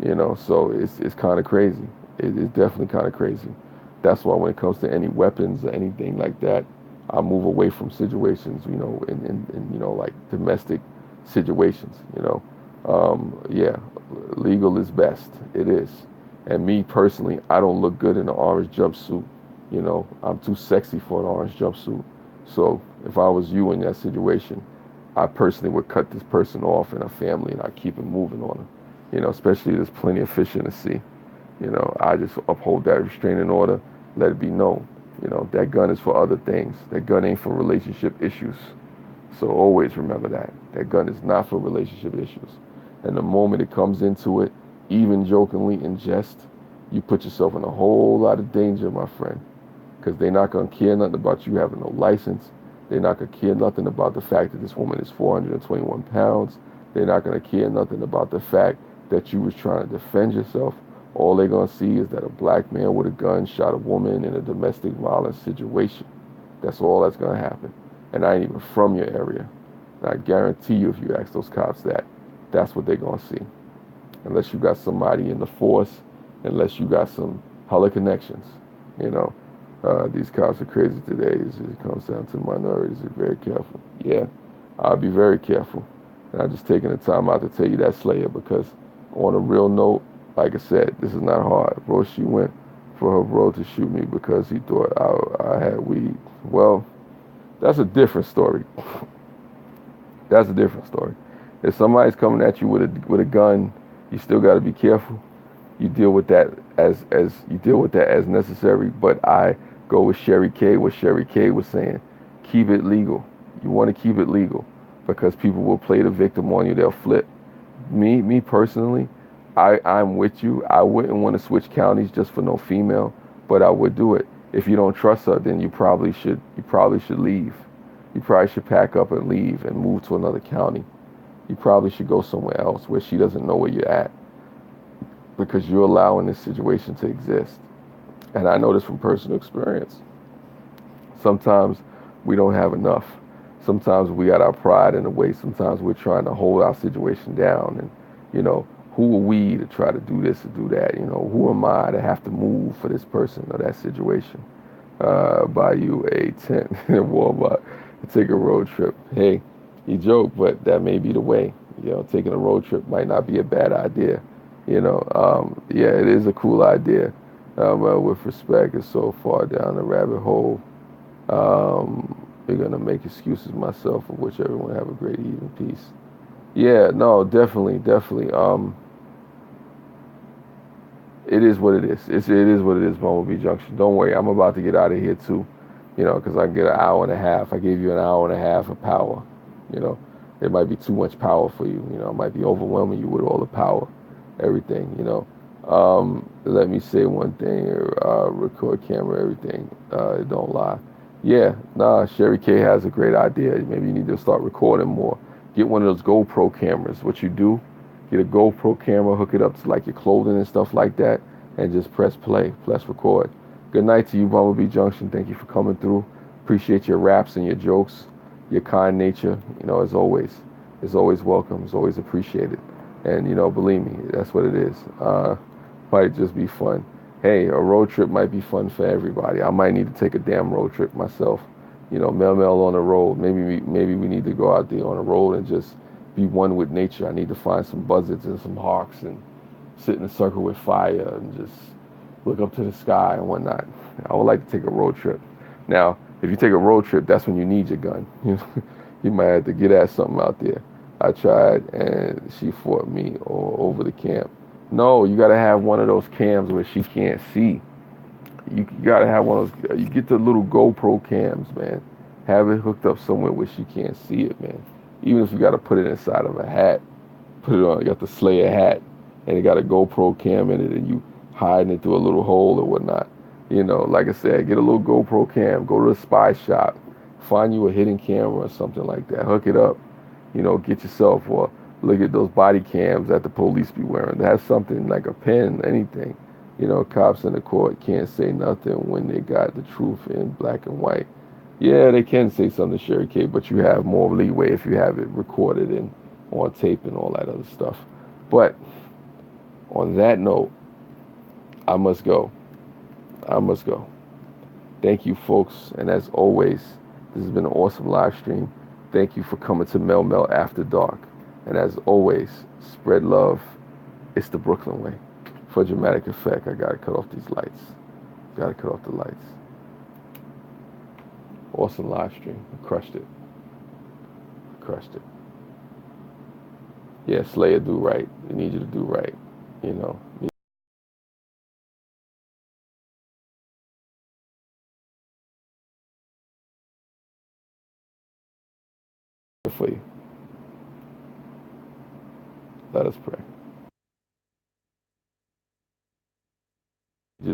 you know. So it's kind of crazy. It's definitely kind of crazy. That's why when it comes to any weapons or anything like that, I move away from situations, you know, in you know, like domestic situations, you know. Yeah, legal is best. It is. And me personally, I don't look good in an orange jumpsuit. You know, I'm too sexy for an orange jumpsuit. So if I was you in that situation, I personally would cut this person off in a family and I keep it moving on them. You know, especially there's plenty of fish in the sea. You know, I just uphold that restraining order, let it be known. You know, that gun is for other things. That gun ain't for relationship issues. So always remember that. That gun is not for relationship issues. And the moment it comes into it, even jokingly in jest, you put yourself in a whole lot of danger, my friend. Because they're not going to care nothing about you having no license. They're not going to care nothing about the fact that this woman is 421 pounds. They're not going to care nothing about the fact that you was trying to defend yourself. All they're going to see is that a black man with a gun shot a woman in a domestic violence situation. That's all that's going to happen. And I ain't even from your area. And I guarantee you if you ask those cops that, that's what they're going to see. Unless you got somebody in the force, unless you got some hella connections, you know. These cops are crazy today. It comes down to minorities. They're very careful. Yeah, I'll be very careful. And I'm just taking the time out to tell you that, Slayer, because on a real note, like I said, this is not hard. Bro, she went for her bro to shoot me because he thought I had weed. Well, that's a different story. That's a different story. If somebody's coming at you with a gun, you still got to be careful. You deal with that as necessary. But I go with Sherry K. What Sherry K was saying, keep it legal. You want to keep it legal because people will play the victim on you. They'll flip. Me personally, I'm with you. I wouldn't want to switch counties just for no female, but I would do it. If you don't trust her, then you probably should leave. You probably should pack up and leave and move to another county. You probably should go somewhere else where she doesn't know where you're at because you're allowing this situation to exist. And I know this from personal experience. Sometimes we don't have enough. Sometimes we got our pride in the way. Sometimes we're trying to hold our situation down. And, you know, who are we to try to do this or do that? You know, who am I to have to move for this person or that situation? Buy you a tent in Walmart to take a road trip. Hey, you joke, but that may be the way. You know, taking a road trip might not be a bad idea. You know, yeah, it is a cool idea. With respect, it's so far down the rabbit hole. We're going to make excuses myself, of which everyone have a great evening. Peace. Yeah, no, definitely. It is what it is. It is what it is, Bumblebee Junction. Don't worry, I'm about to get out of here too, you know, because I can get an hour and a half. I gave you an hour and a half of power, you know. It might be too much power for you, you know. It might be overwhelming you with all the power, everything, you know. Let me say one thing, record camera, everything, don't lie. Yeah, nah, Sherry K has a great idea. Maybe you need to start recording more. Get one of those GoPro cameras. What you do, get a GoPro camera, hook it up to like your clothing and stuff like that, and just press play, press record. Good night to you, Bumblebee Junction. Thank you for coming through. Appreciate your raps and your jokes, your kind nature. You know, as always, it's always welcome. It's always appreciated. And, you know, believe me, that's what it is. Might just be fun. Hey, a road trip might be fun for everybody. I might need to take a damn road trip myself. You know, Mel Mel on the road. Maybe we need to go out there on the road and just be one with nature. I need to find some buzzards and some hawks and sit in a circle with fire and just look up to the sky and whatnot. I would like to take a road trip. Now, if you take a road trip, that's when you need your gun. You know, you might have to get at something out there. I tried, and she fought me over the camp. No, you got to have one of those cams where she can't see. You got to have one of those. You get the little GoPro cams, man. Have it hooked up somewhere where she can't see it, man. Even if you got to put it inside of a hat. Put it on, you got the Slayer hat, and it got a GoPro cam in it, and you hiding it through a little hole or whatnot. You know, like I said, get a little GoPro cam. Go to a spy shop. Find you a hidden camera or something like that. Hook it up. You know, get yourself, or Look at those body cams that the police be wearing. They have something like a pen, anything. You know, cops in the court can't say nothing when they got the truth in black and white. Yeah, they can say something to Sherry K, but you have more leeway if you have it recorded and on tape and all that other stuff. But on that note, I must go. I must go. Thank you, folks. And as always, this has been an awesome live stream. Thank you for coming to Mel Mel After Dark. And as always, spread love. It's the Brooklyn way. For dramatic effect, I gotta cut off these lights. Gotta cut off the lights. Awesome live stream. I crushed it. Crushed it. Yeah, Slayer, do right. We need you to do right. You know, for you. Let us pray.